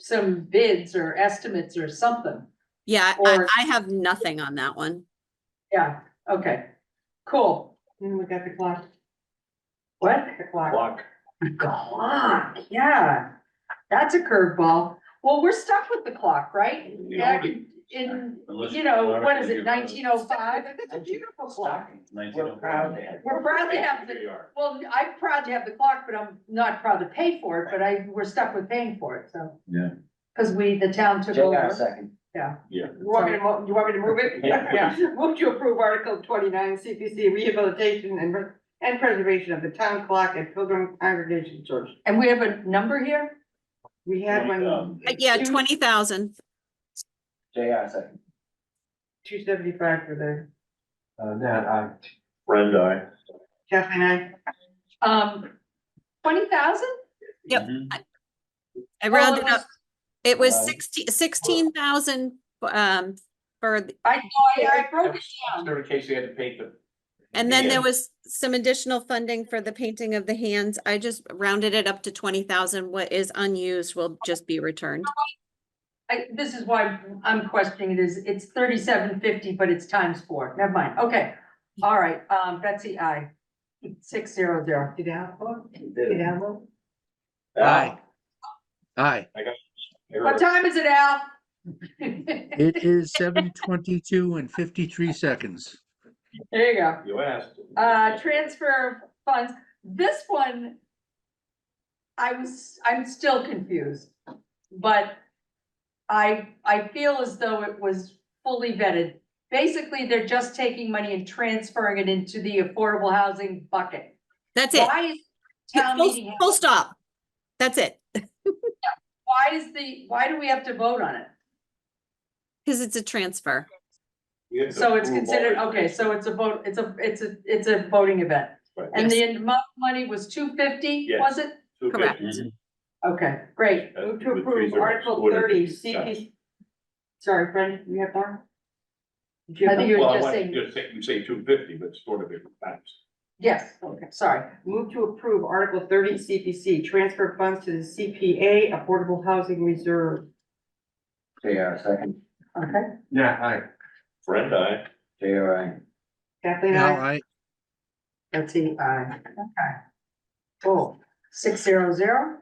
some bids or estimates or something. Yeah, Or- I have nothing on that one. Yeah, okay, cool. And we got the clock. What? The clock. Clock. Clock, yeah, that's a curveball. Well, we're stuck with the clock, right? Back in, Unless you know, you- what is it, 1905? That's a beautiful clock. We're proud to have. We're proud to have the, well, I'm proud to have the clock, but I'm not proud to pay for it, but we're stuck with paying for it, so. Yeah. Cause the town took JR over. second. Yeah. You want me to move it? Yeah. Move to approve Article 29, CPC Rehabilitation and Preservation of the Town Clock at Pilgrim Congregation Church. And we have a number here? We had one, Yeah, 20,000. JR second. 275 for the, That, aye. Friend, I. Kathleen, Mm-hmm. 20,000? Yep. Mhm. I rounded was- up. It was Right. 16,000, for, I broke it down. In case they had to paint the. and then there Yeah. was some additional funding for the painting of the hands. I just rounded it up to 20,000. What is unused will just be returned. This is why I'm questioning it, it's 3750, but it's times 4. Never mind. Okay. All right, Betsy, I. 600. did Al vote? Did Al vote? Aye. Aye. What time is it, Al? It is 7:22 and 53 seconds. There you go. You asked. Transfer of funds. This one, I'm still confused, but I feel as though it was fully vetted. Basically, they're just taking money and transferring it into the affordable housing bucket. That's it. Why is town meeting, Full stop. That's it. why do we have to vote on it? Because it's a transfer. You have to So it's approve considered, all the- okay, so it's a vote, it's a voting event. Right. And the amount of money was 250, Yes. was it? 250. Okay, great. Move to With approve freezer, Article order. 30, CP. Sorry, Fred, you have more? Did you I have think more? you Well, were I just want saying, you to say, you say 250, but it's sort of different times. yes, okay, sorry. Move to approve Article 30, CPC, transfer funds to the CPA Affordable Housing Reserve. JR, second. Okay, Yeah, aye. Friend, I. JR, aye. Kathleen, Al, I. aye. Betsy, aye. Okay. Cool. 600.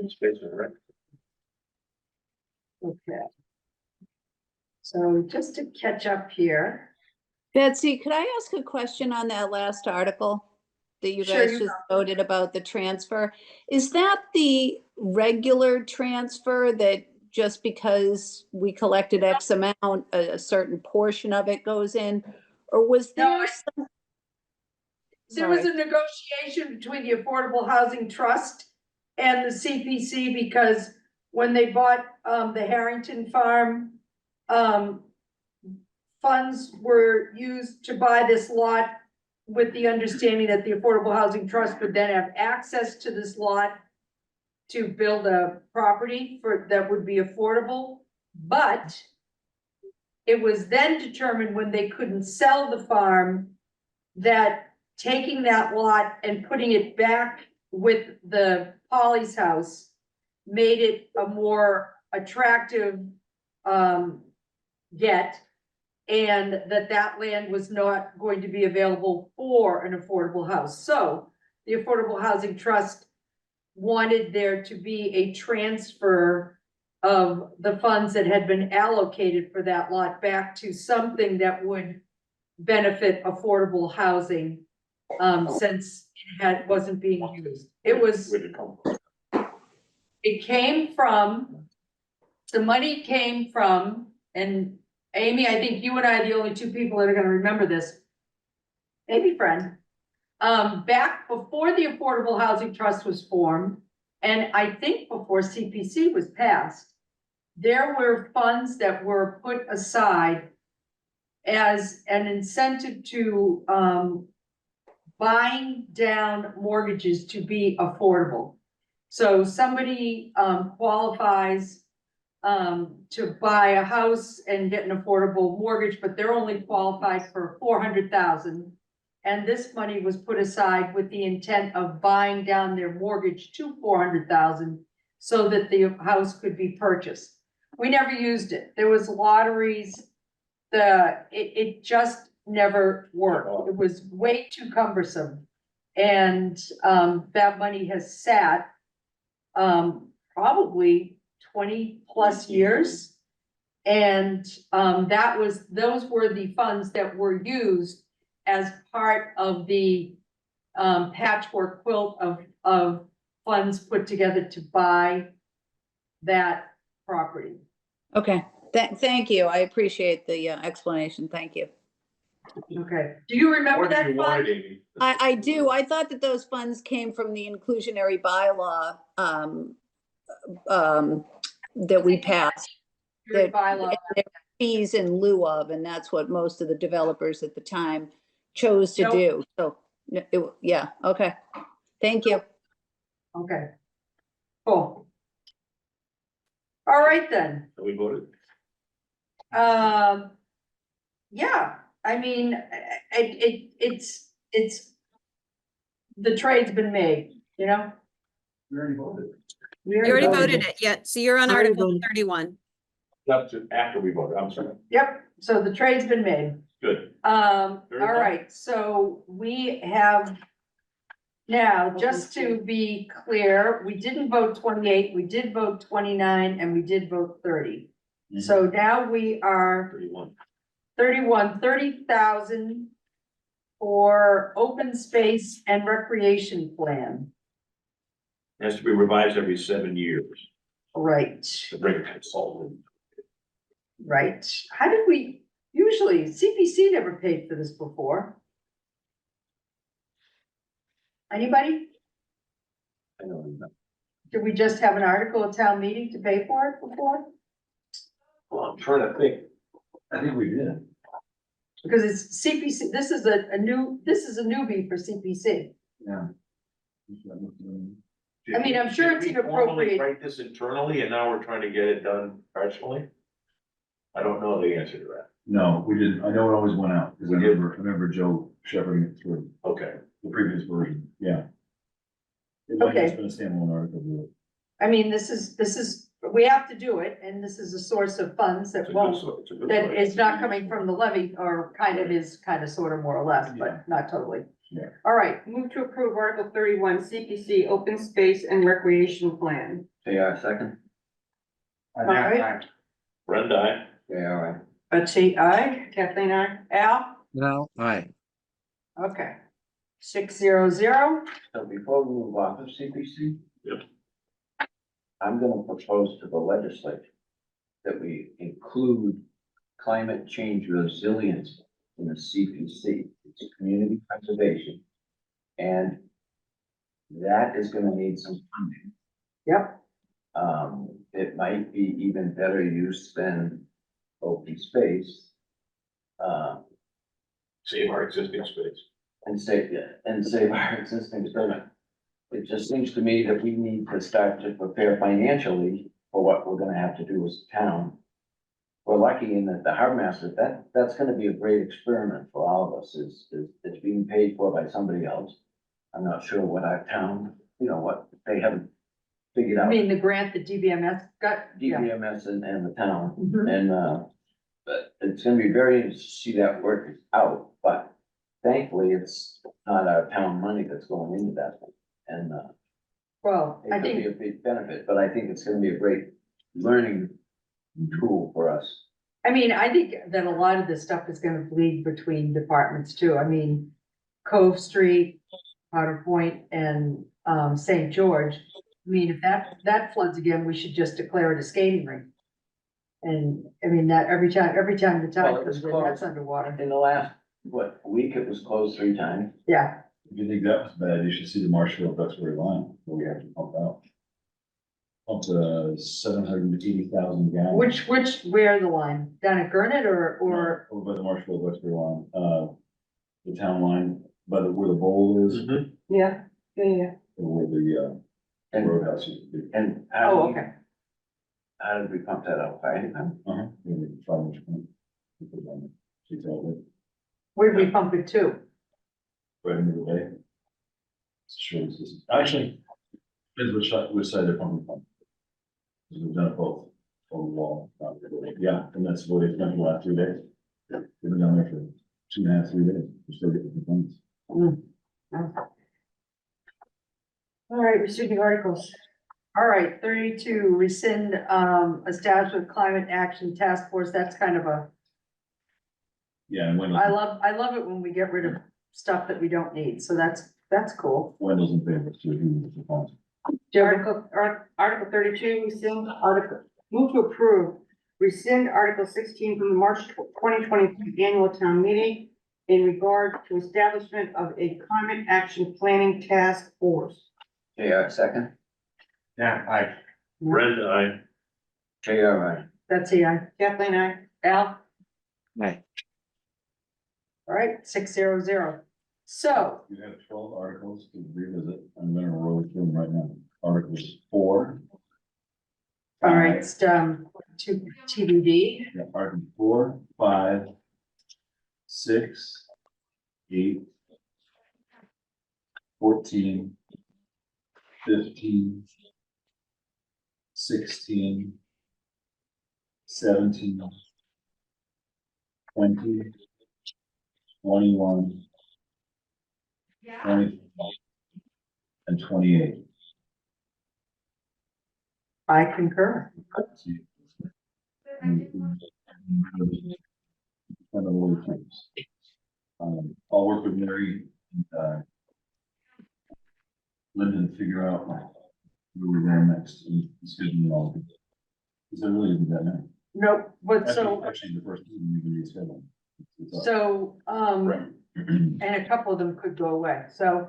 Space is right. Okay. So just to catch up here. Betsy, could I ask a question on that last article that you Sure, guys you just voted about the transfer? Is that the regular transfer that just because we collected X amount, a certain portion of it goes in? Or was No, there some? There was Sorry. a negotiation between the Affordable Housing Trust and the CPC because when they bought the Harrington Farm, funds were used to buy this lot with the understanding that the Affordable Housing Trust would then have access to this lot to build a property that would be affordable, but it was then determined when they couldn't sell the farm that taking that lot and putting it back with the Polly's house made it a more attractive get, and that land was not going to be available for an affordable house. So the Affordable Housing Trust wanted there to be a transfer of the funds that had been allocated for that lot back to something that would benefit affordable housing, since wasn't being used. Where'd it come from? The money came from, and Amy, I think you and I are the only two people that are gonna remember this. Maybe Fred. Back before the Affordable Housing Trust was formed, and I think before CPC was passed, there were funds that were put aside as an incentive to, buying down mortgages to be affordable. So somebody, qualifies, to buy a house and get an affordable mortgage, but they're only qualified for 400,000. And this money was put aside with the intent of buying down their mortgage to 400,000 so that the house could be purchased. We never used it. There was lotteries. It just never worked. It was way too cumbersome. And, that money has sat, probably 20+ years. And, those were the funds that were used as part of the, patchwork quilt of funds put together to buy that property. Okay, thank you. I appreciate the explanation. Thank you. Okay, do you remember What did that you want, fund? Amy? I do. I thought that those funds came from the inclusionary bylaw that we passed. Your that- bylaw. fees in lieu of, and that's what most of the developers at the time chose to Nope. do. So, yeah, okay. Thank you. Okay. Cool. All right then. So we voted. Yeah, I mean, it's, the trade's been made, you know? We already voted. We You already voted. voted it yet, so you're on Already Article voted. 31. Not to, after we voted, I'm sorry. Yep, so the trade's been made. Good. All Very well. right, so we have, now, just to be clear, we didn't vote 28, we did vote 29, and we did vote 30. So now we are 31. 30,000 for open space and recreation plan. Has to be revised every 7 years Right, to bring a consultant. right. How did we, usually CPC never paid for this before. Anybody? I don't know. Did we just have an article at town meeting to pay for it before? Well, I'm trying to think. I think we did. Because it's CPC, this is a newbie for CPC. Yeah. I mean, I'm sure it's Did we formally inappropriate. write this internally and now we're trying to get it done personally? I don't know the answer to that. No, we didn't. I know it always went out, because I remember Joe shepherding it through Okay. the previous version, yeah. It might have Okay. been a standalone article. Really. I mean, this is, we have to do it, and this is a source of funds It's a that good won't, source, it's a good that source. is not coming from the levy, or kind of is, kind of, sort of, more or less, but not totally. Yeah. All right, Move to approve Article 31, CPC, Open Space and Recreation Plan. JR second? all right, Brenda, aye. JR, Betsy, aye, Kathleen, I. Al, Now, aye. okay. 600, so before we move off of CPC. Yep. I'm gonna propose to the legislature that we include climate change resilience in the CPC, it's community preservation. And that is gonna need some funding. yep, It might be even better use than open space. Save our existing space. And save our existing spending. It just seems to me that we need to start to prepare financially for what we're gonna have to do as a town. We're lucky in that the harbor master, that's gonna be a great experiment for all of us, it's being paid for by somebody else. I'm not sure what our town, what, they haven't figured I out, mean, the grant that DBMS got, yeah. DBMS and the town. Mhm. And, but it's gonna be very interesting to see that work out, but thankfully, it's not our town money that's going into that thing. And, Well, I it could be think, a big benefit, but I think it's gonna be a great learning tool for us. I mean, I think that a lot of this stuff is gonna bleed between departments too. I mean, Cove Street, Powder Point, and, St. George. I mean, if that floods again, we should just declare it a skating rink. And, I mean, that every time the Well, tide it was comes in, that's closed. underwater. In the last, week, it was closed 3 times. Yeah, If you think that was bad, you should see the Marshfield Duxbury line, where we have to pump out. Up to 780,000 gallons. where the line? Down at Gurnett or, Over by the Marshfield Duxbury line, the town line, where the bowl is, Yeah, yeah. or where the, And, roadhouse used to be. and oh, okay. how did we pump that out? Right? Uh-huh. Yeah, the 5-inch pump. You put it on there. So it's all right. Where'd we pump it to? Right into the bay. It's short system. Actually, depends which side they're pumping from. 'Cause we've done it both, on the wall. Yeah, and that's what it's been for the last 3 days. We've been down there for 2.5, 3 days. We're still getting complaints. All right, receiving articles. All right, 32, rescind, establishment climate action task force. That's kind of a, Yeah, and I love it when we get rid of stuff that we don't need. So that's cool. Wendell's in favor, so he was the response. Article 32, rescind move to approve, rescind Article 16 from the March 2023 annual town meeting in regard to establishment of a climate action planning task force. JR second? Yeah, aye. Brenda, aye. JR, That's the, Kathleen, I. Al? Right. All right, 600. So, You have 12 articles to revisit. I'm gonna roll through them right now. Articles 4. all right, 5, to TBD. yeah, Article 4, 5, 6, 8, 14, 15, 16, 17, 20, 21, 20, and 28. I concur. I'll work with Mary and, Linda to figure out where we're going next and schedule all of it. Because there really isn't that many. Nope, but so, Actually, the first meeting we can reschedule. It's up. so, and a couple of them could go away. So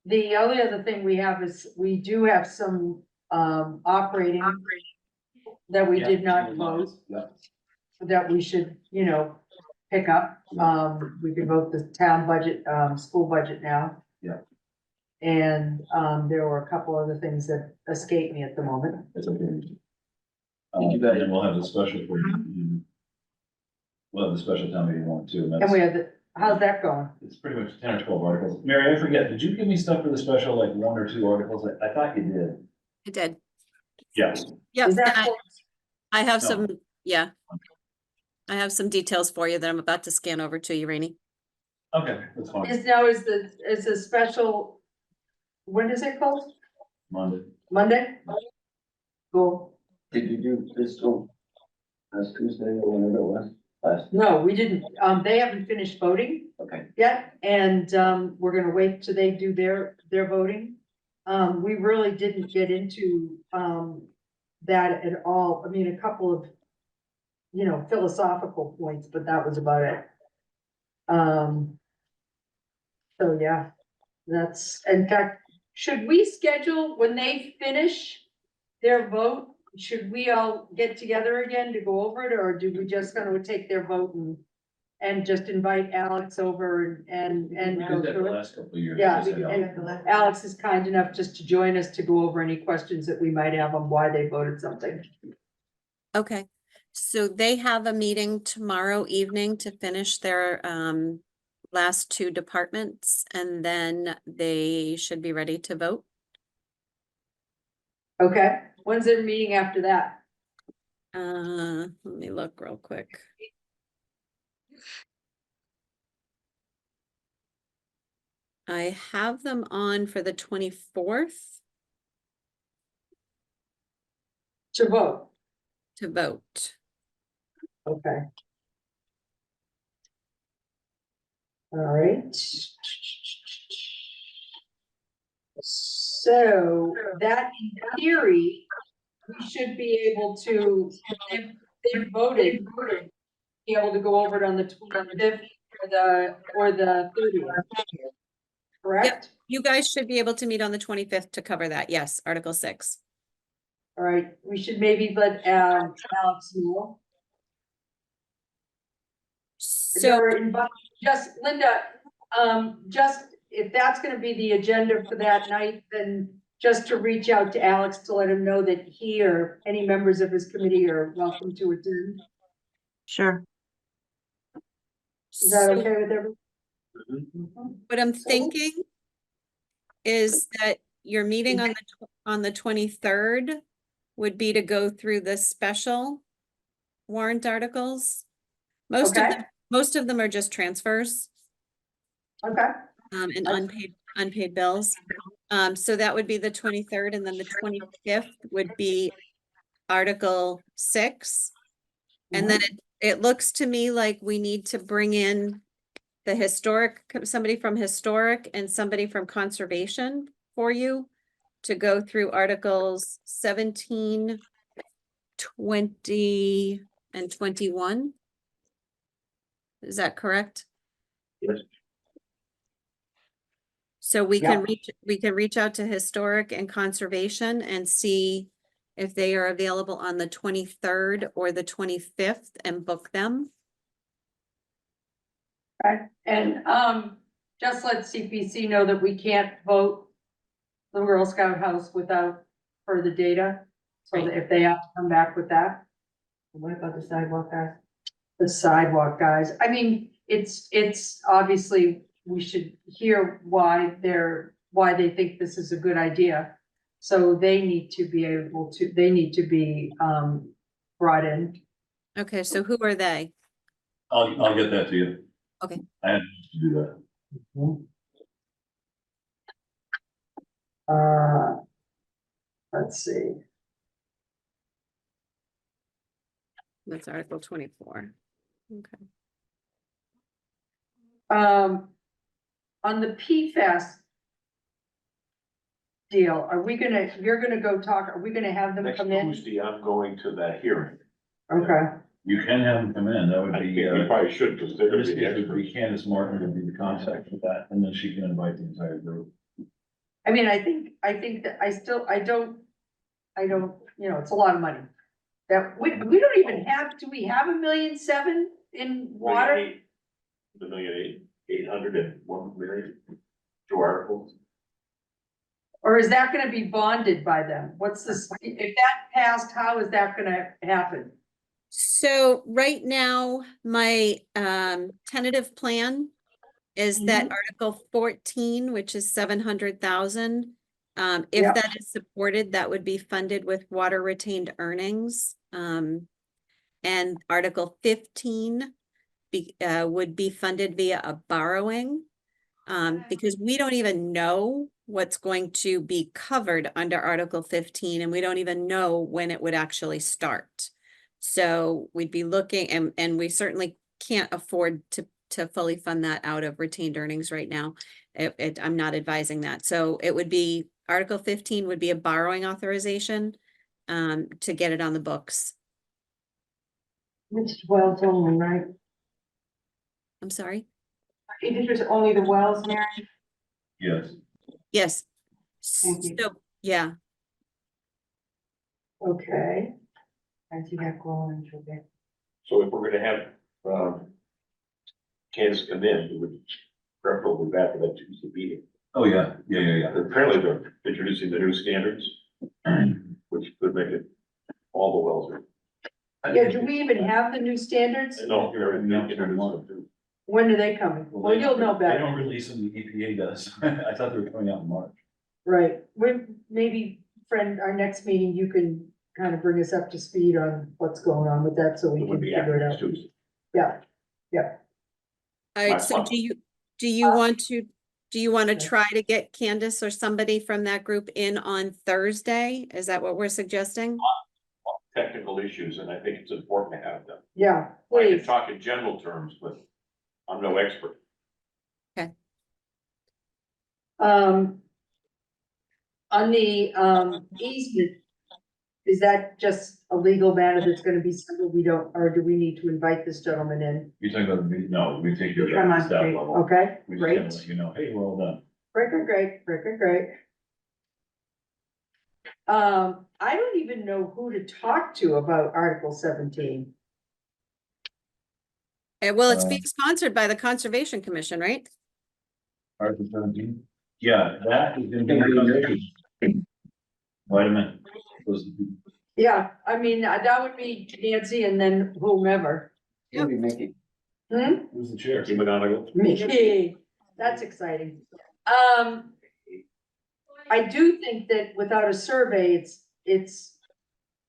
the only other thing we have is, we do have some, operating that we did not vote, Yeah. that we should, pick up. We could vote the town budget, school budget now. Yeah. And, there were a couple other things that escape me at the moment. It's okay. You guys- And we'll have the special for you. We'll have the special town meeting one too. And we have the, how's that going? It's pretty much 10 or 12 articles. Mary, I forget, did you give me stuff for the special, like 1 or 2 articles? I thought you did. I did. Yes. Yep, Is that and for- I have No. some, yeah. I have some details for you that I'm about to scan over to you, Rainey. Okay, that's fine. is the special, when is it closed? Monday. Monday? Cool. Did you do fiscal last Tuesday or whenever it was? Last, No, we didn't. They haven't finished voting okay. yet, and, we're gonna wait till they do their voting. We really didn't get into, that at all. I mean, a couple of, philosophical points, but that was about it. So yeah, that's, in fact, should we schedule when they finish their vote? Should we all get together again to go over it, or do we just gonna take their vote and just invite Alex over and go The through it? last couple of years. Yeah, I said, and Alex is kind enough just to join us to go over any questions that we might have on why they voted something. Okay, so they have a meeting tomorrow evening to finish their last 2 departments, and then they should be ready to vote. Okay, when's their meeting after that? Let me look real quick. I have them on for the 24th To vote, to vote. okay. All right. So that in theory, we should be able to, if they voted, be able to go over it on the 25th or the 30th. Correct? You guys should be able to meet on the 25th to cover that. Yes, Article 6. All right, we should maybe let Alex know. So, Or invite, just Linda, just if that's gonna be the agenda for that night, then just to reach out to Alex to let him know that he or any members of his committee are welcome to attend. Sure. Is that so okay with everyone? what I'm thinking is that your meeting on the 23rd would be to go through the special warrant articles. Okay. Most of them are just transfers Okay, and I- unpaid bills. So that would be the 23rd, and then the 25th would be Article 6. And then it looks to me like we need to bring in the somebody from historic and somebody from conservation for you to go through Articles 17, 20, and 21. Is that correct? Yes. So we Yeah. can reach out to historic and conservation and see if they are available on the 23rd or the 25th and book them. And, just let CPC know that we can't vote the Girl Scout house without further data. So that if they have to come back with that, What about the sidewalk guys? the sidewalk guys, I mean, it's obviously, we should hear why they think this is a good idea. So they need to be brought in. Okay, so who are they? I'll get that to you. Okay. I had to do that. Let's see. That's Article 24. Okay. On the PFAS deal, you're gonna go talk, are we gonna have them Next come in? Tuesday, I'm going to that hearing. Okay, You can have them come in, that would I be, think we probably should, because they're in gonna this be the case, it would be experts. Candace Martin would be the contact for that, and then she can invite the entire group. I mean, I think that I don't, it's a lot of money. That, we don't even have, do we have 1.7 million in water? The 1,801,000, 2 articles. Or is that gonna be bonded by them? What's this, if that passed, how is that gonna happen? So right now, my tentative plan is that Article 14, which is 700,000. If Yep. that is supported, that would be funded with water retained earnings. And Article 15 would be funded via a borrowing. Because we don't even know what's going to be covered under Article 15, and we don't even know when it would actually start. So we'd be looking, and we certainly can't afford to fully fund that out of retained earnings right now. I'm not advising that. So it would be, Article 15 would be a borrowing authorization to get it on the books. It's wells only, right? I'm sorry? It was only the wells, Mary? Yes. Yes. Thank you. So, yeah. Okay, I see that growing a bit. So if we're gonna have, Candace come in, we would preferably back at that Tuesday meeting. Oh, yeah, yeah. Apparently they're introducing the new standards, which could make it all the wells. yeah, do we even have the new standards? No, you're introducing them too. When are they coming? Well, you'll know They better, don't release them, the EPA does. I thought they were coming out in March. right? Maybe, friend, our next meeting, you can kind of bring us up to speed on what's going on with that, so we It can would be figure after it next out. Tuesday. Yeah, All right, My so fault. do you want to try to get Candace or somebody from that group in on Thursday? Is that what we're suggesting? Technical issues, and I think it's important to have them. yeah, I can please. talk in general terms, but I'm no expert. On the, easement, is that just a legal matter that's gonna be settled? We don't, or do we need to invite this gentleman in? You talking about the meeting? No, we take care of Come that on, at staff Kate. level. Okay, We just great, gotta let you know, hey, we're all done. great. I don't even know who to talk to about Article 17. Well, it's being sponsored by the Conservation Commission, right? Article 17? Yeah, that is gonna be. Vitamin. Those- Yeah, I mean, that would be Nancy and then whomever. Maybe Mickey. Who's the chair? Kim McGonigal. Mickey, that's exciting. I do think that without a survey, it's,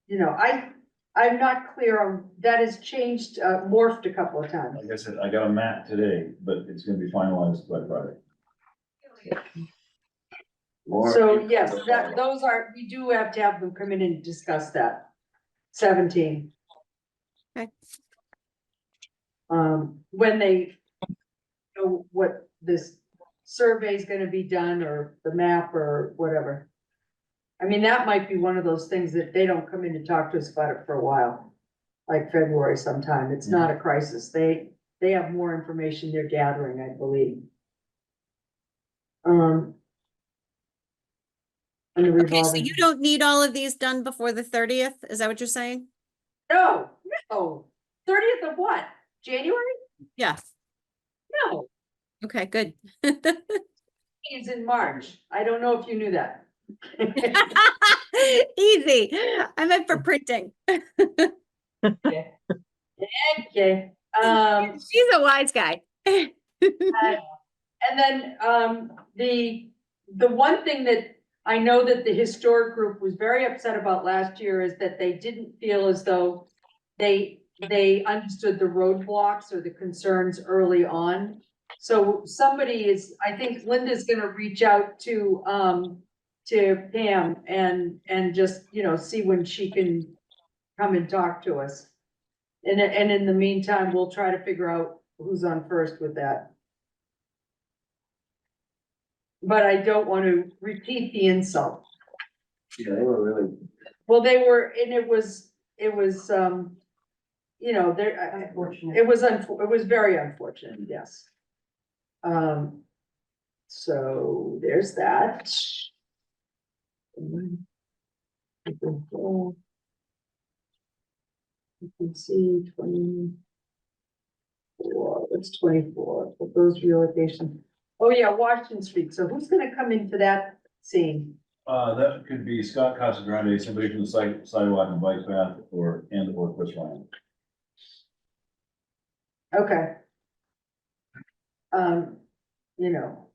I'm not clear on, that has changed, morphed a couple of times. Like I said, I got a map today, but it's gonna be finalized by Friday. So yes, we do have to have them come in and discuss that. 17. Okay. When they know what this survey is gonna be done, or the map, or whatever. I mean, that might be one of those things that they don't come in to talk to us about it for a while, like February sometime. It's not a crisis. They have more information they're gathering, I believe. in the Okay, so revolving. you don't need all of these done before the 30th? Is that what you're saying? No, no, 30th of what? January? Yeah. No, Okay, good. it's in March. I don't know if you knew that. Easy. I meant for printing. Okay. Okay, She's a wise guy. and then, the one thing that I know that the historic group was very upset about last year is that they didn't feel as though they understood the roadblocks or the concerns early on. So somebody is, I think Linda's gonna reach out to Pam and just, you know, see when she can come and talk to us. And in the meantime, we'll try to figure out who's on first with that. But I don't want to repeat the insult. Yeah, they were really, Well, they were, and it was, you know, there, it was very unfortunate, yes. So there's that. You can see 24, what's 24, proposed relocation. Oh yeah, Washington Street, so who's gonna come into that scene? That could be Scott Casagrande, somebody from the sidewalk and bike path, or Chris Ryan. Okay. You know,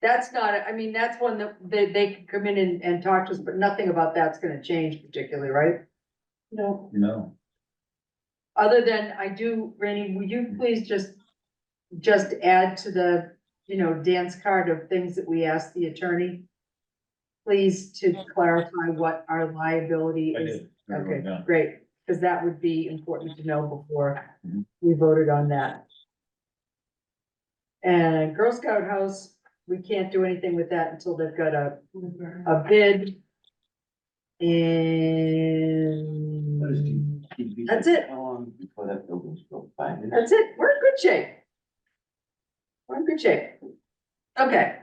that's not, I mean, that's one that they can come in and talk to us, but nothing about that's gonna change particularly, right? No. No, Other than I do, Rainey, would you please just add to the, you know, dance card of things that we asked the attorney? Please to clarify what our liability I is. did. Okay, Yeah. great, because that would be important to know before Mhm. we voted on that. And Girl Scout House, we can't do anything with that until they've got a bid. And that's it. how long before that building's built? 5 years? That's it. We're in good shape. We're in good shape. Okay,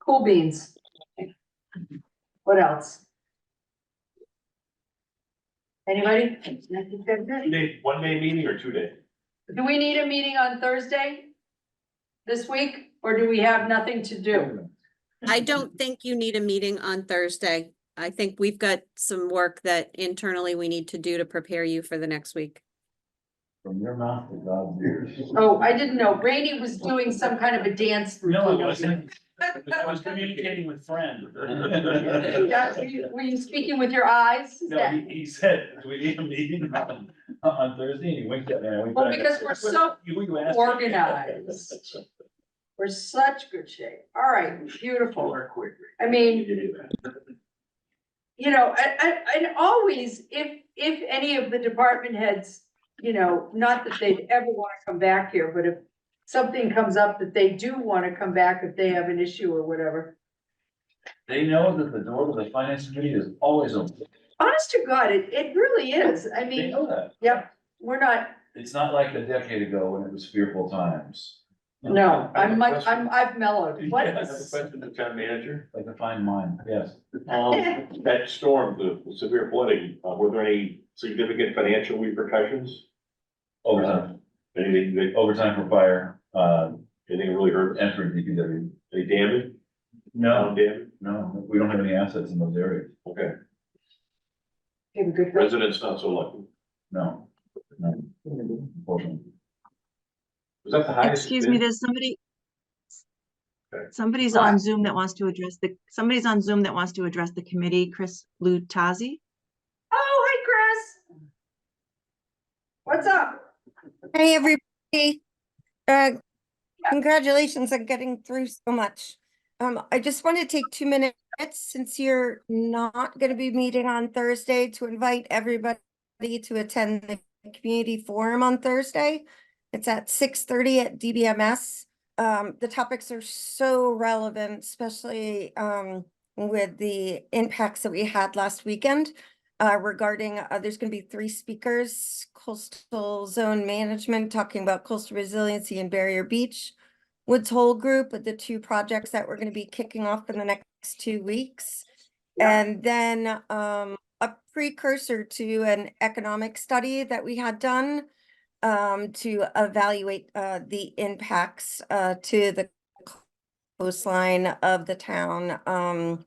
cool beans. What else? Anybody? One day meeting or 2 day? Do we need a meeting on Thursday? This week, or do we have nothing to do? I don't think you need a meeting on Thursday. I think we've got some work that internally we need to do to prepare you for the next week. from your mouth to God's ears. Oh, I didn't know. Brady was doing some kind of a dance. No, I routine. wasn't. I was communicating with friend. Yeah, were you speaking with your eyes? Is No, that- he said, do we need a meeting on Thursday? And he winked at me. and I winked Well, back. because we're so You asked me. organized. We're such good shape. All right, beautiful. I mean, you know, and always, if any of the department heads, you know, not that they'd ever want to come back here, but if something comes up that they do want to come back if they have an issue or whatever. They know that the door to the finance committee is always open. Honest to God, it really is. I They mean, know that. yep, we're not, It's not like a decade ago when it was fearful times. no, I have a I've question. mellowed. What? I have a question to town manager. Like a fine wine, yes. That storm, the severe flooding, were there any significant financial repercussions? Overtime, Anything that, overtime for fire, anything really hurt? and for DPW. Any damage? No, Damage? no, we don't have any assets in those areas. Okay, Have a good. residents not so lucky. No. No, unfortunately. Was that the highest? Excuse bid? me, there's somebody. Okay. Somebody's What? on Zoom that wants to address the committee, Chris Lutazzi. Oh, hi, Chris. What's up? Hey, everybody. Congratulations on getting through so much. I just want to take 2 minutes, since you're not going to be meeting on Thursday, to invite everybody to attend the community forum on Thursday. It's at 6:30 at DBMS. The topics are so relevant, especially with the impacts that we had last weekend. Regarding, there's going to be 3 speakers: coastal zone management, talking about coastal resiliency and Barrier Beach; Woods Hole Group, with the 2 projects that we're going to be kicking off in the next 2 weeks; And then, a precursor to an economic study that we had done, to evaluate, the impacts, to the coastline of the town,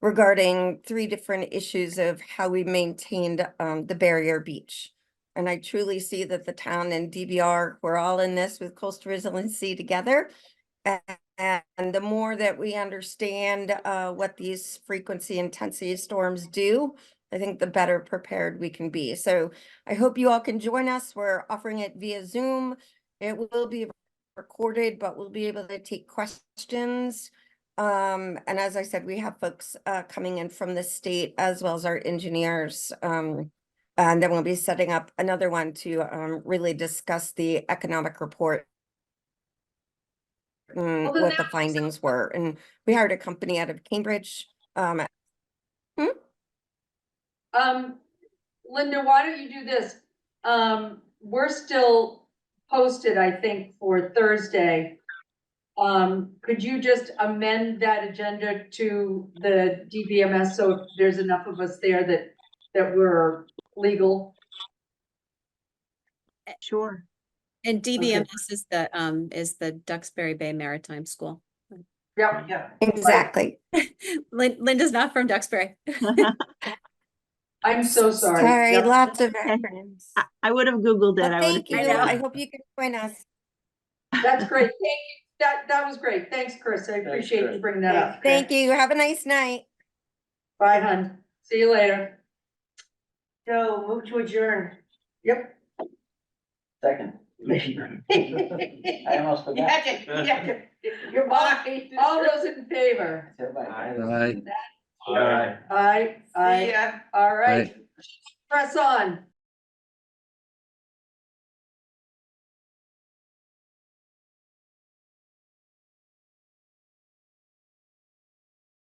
regarding 3 different issues of how we maintained, the barrier beach. And I truly see that the town and DBR, we're all in this with coastal resiliency together. And the more that we understand what these frequency intensity storms do, I think the better prepared we can be. So I hope you all can join us. We're offering it via Zoom. It will be recorded, but we'll be able to take questions. And as I said, we have folks coming in from the state as well as our engineers. And then we'll be setting up another one to really discuss the economic report. then What the that- findings were, and we hired a company out of Cambridge. Linda, why don't you do this? We're still posted, I think, for Thursday. Could you just amend that agenda to the DBMS so there's enough of us there that we're legal? Sure. And DBMS is the Duxbury Bay Maritime School. Yep, yeah. Exactly. Linda's not from Duxbury. I'm so sorry. Sorry, Yep. lots of Okay. acronyms. I would have Googled it. But I would have thank you. figured it I out. hope you can join us. That's great. Thank you. That was great. Thanks, Chris. I appreciate you Chris. bringing that up. Thank you. Have a nice night. Bye, hon. See you later. So move to adjourn. Yep. Second. I almost forgot. You're all those in favor? Aye. Aye, aye. Yeah. All right. Press on.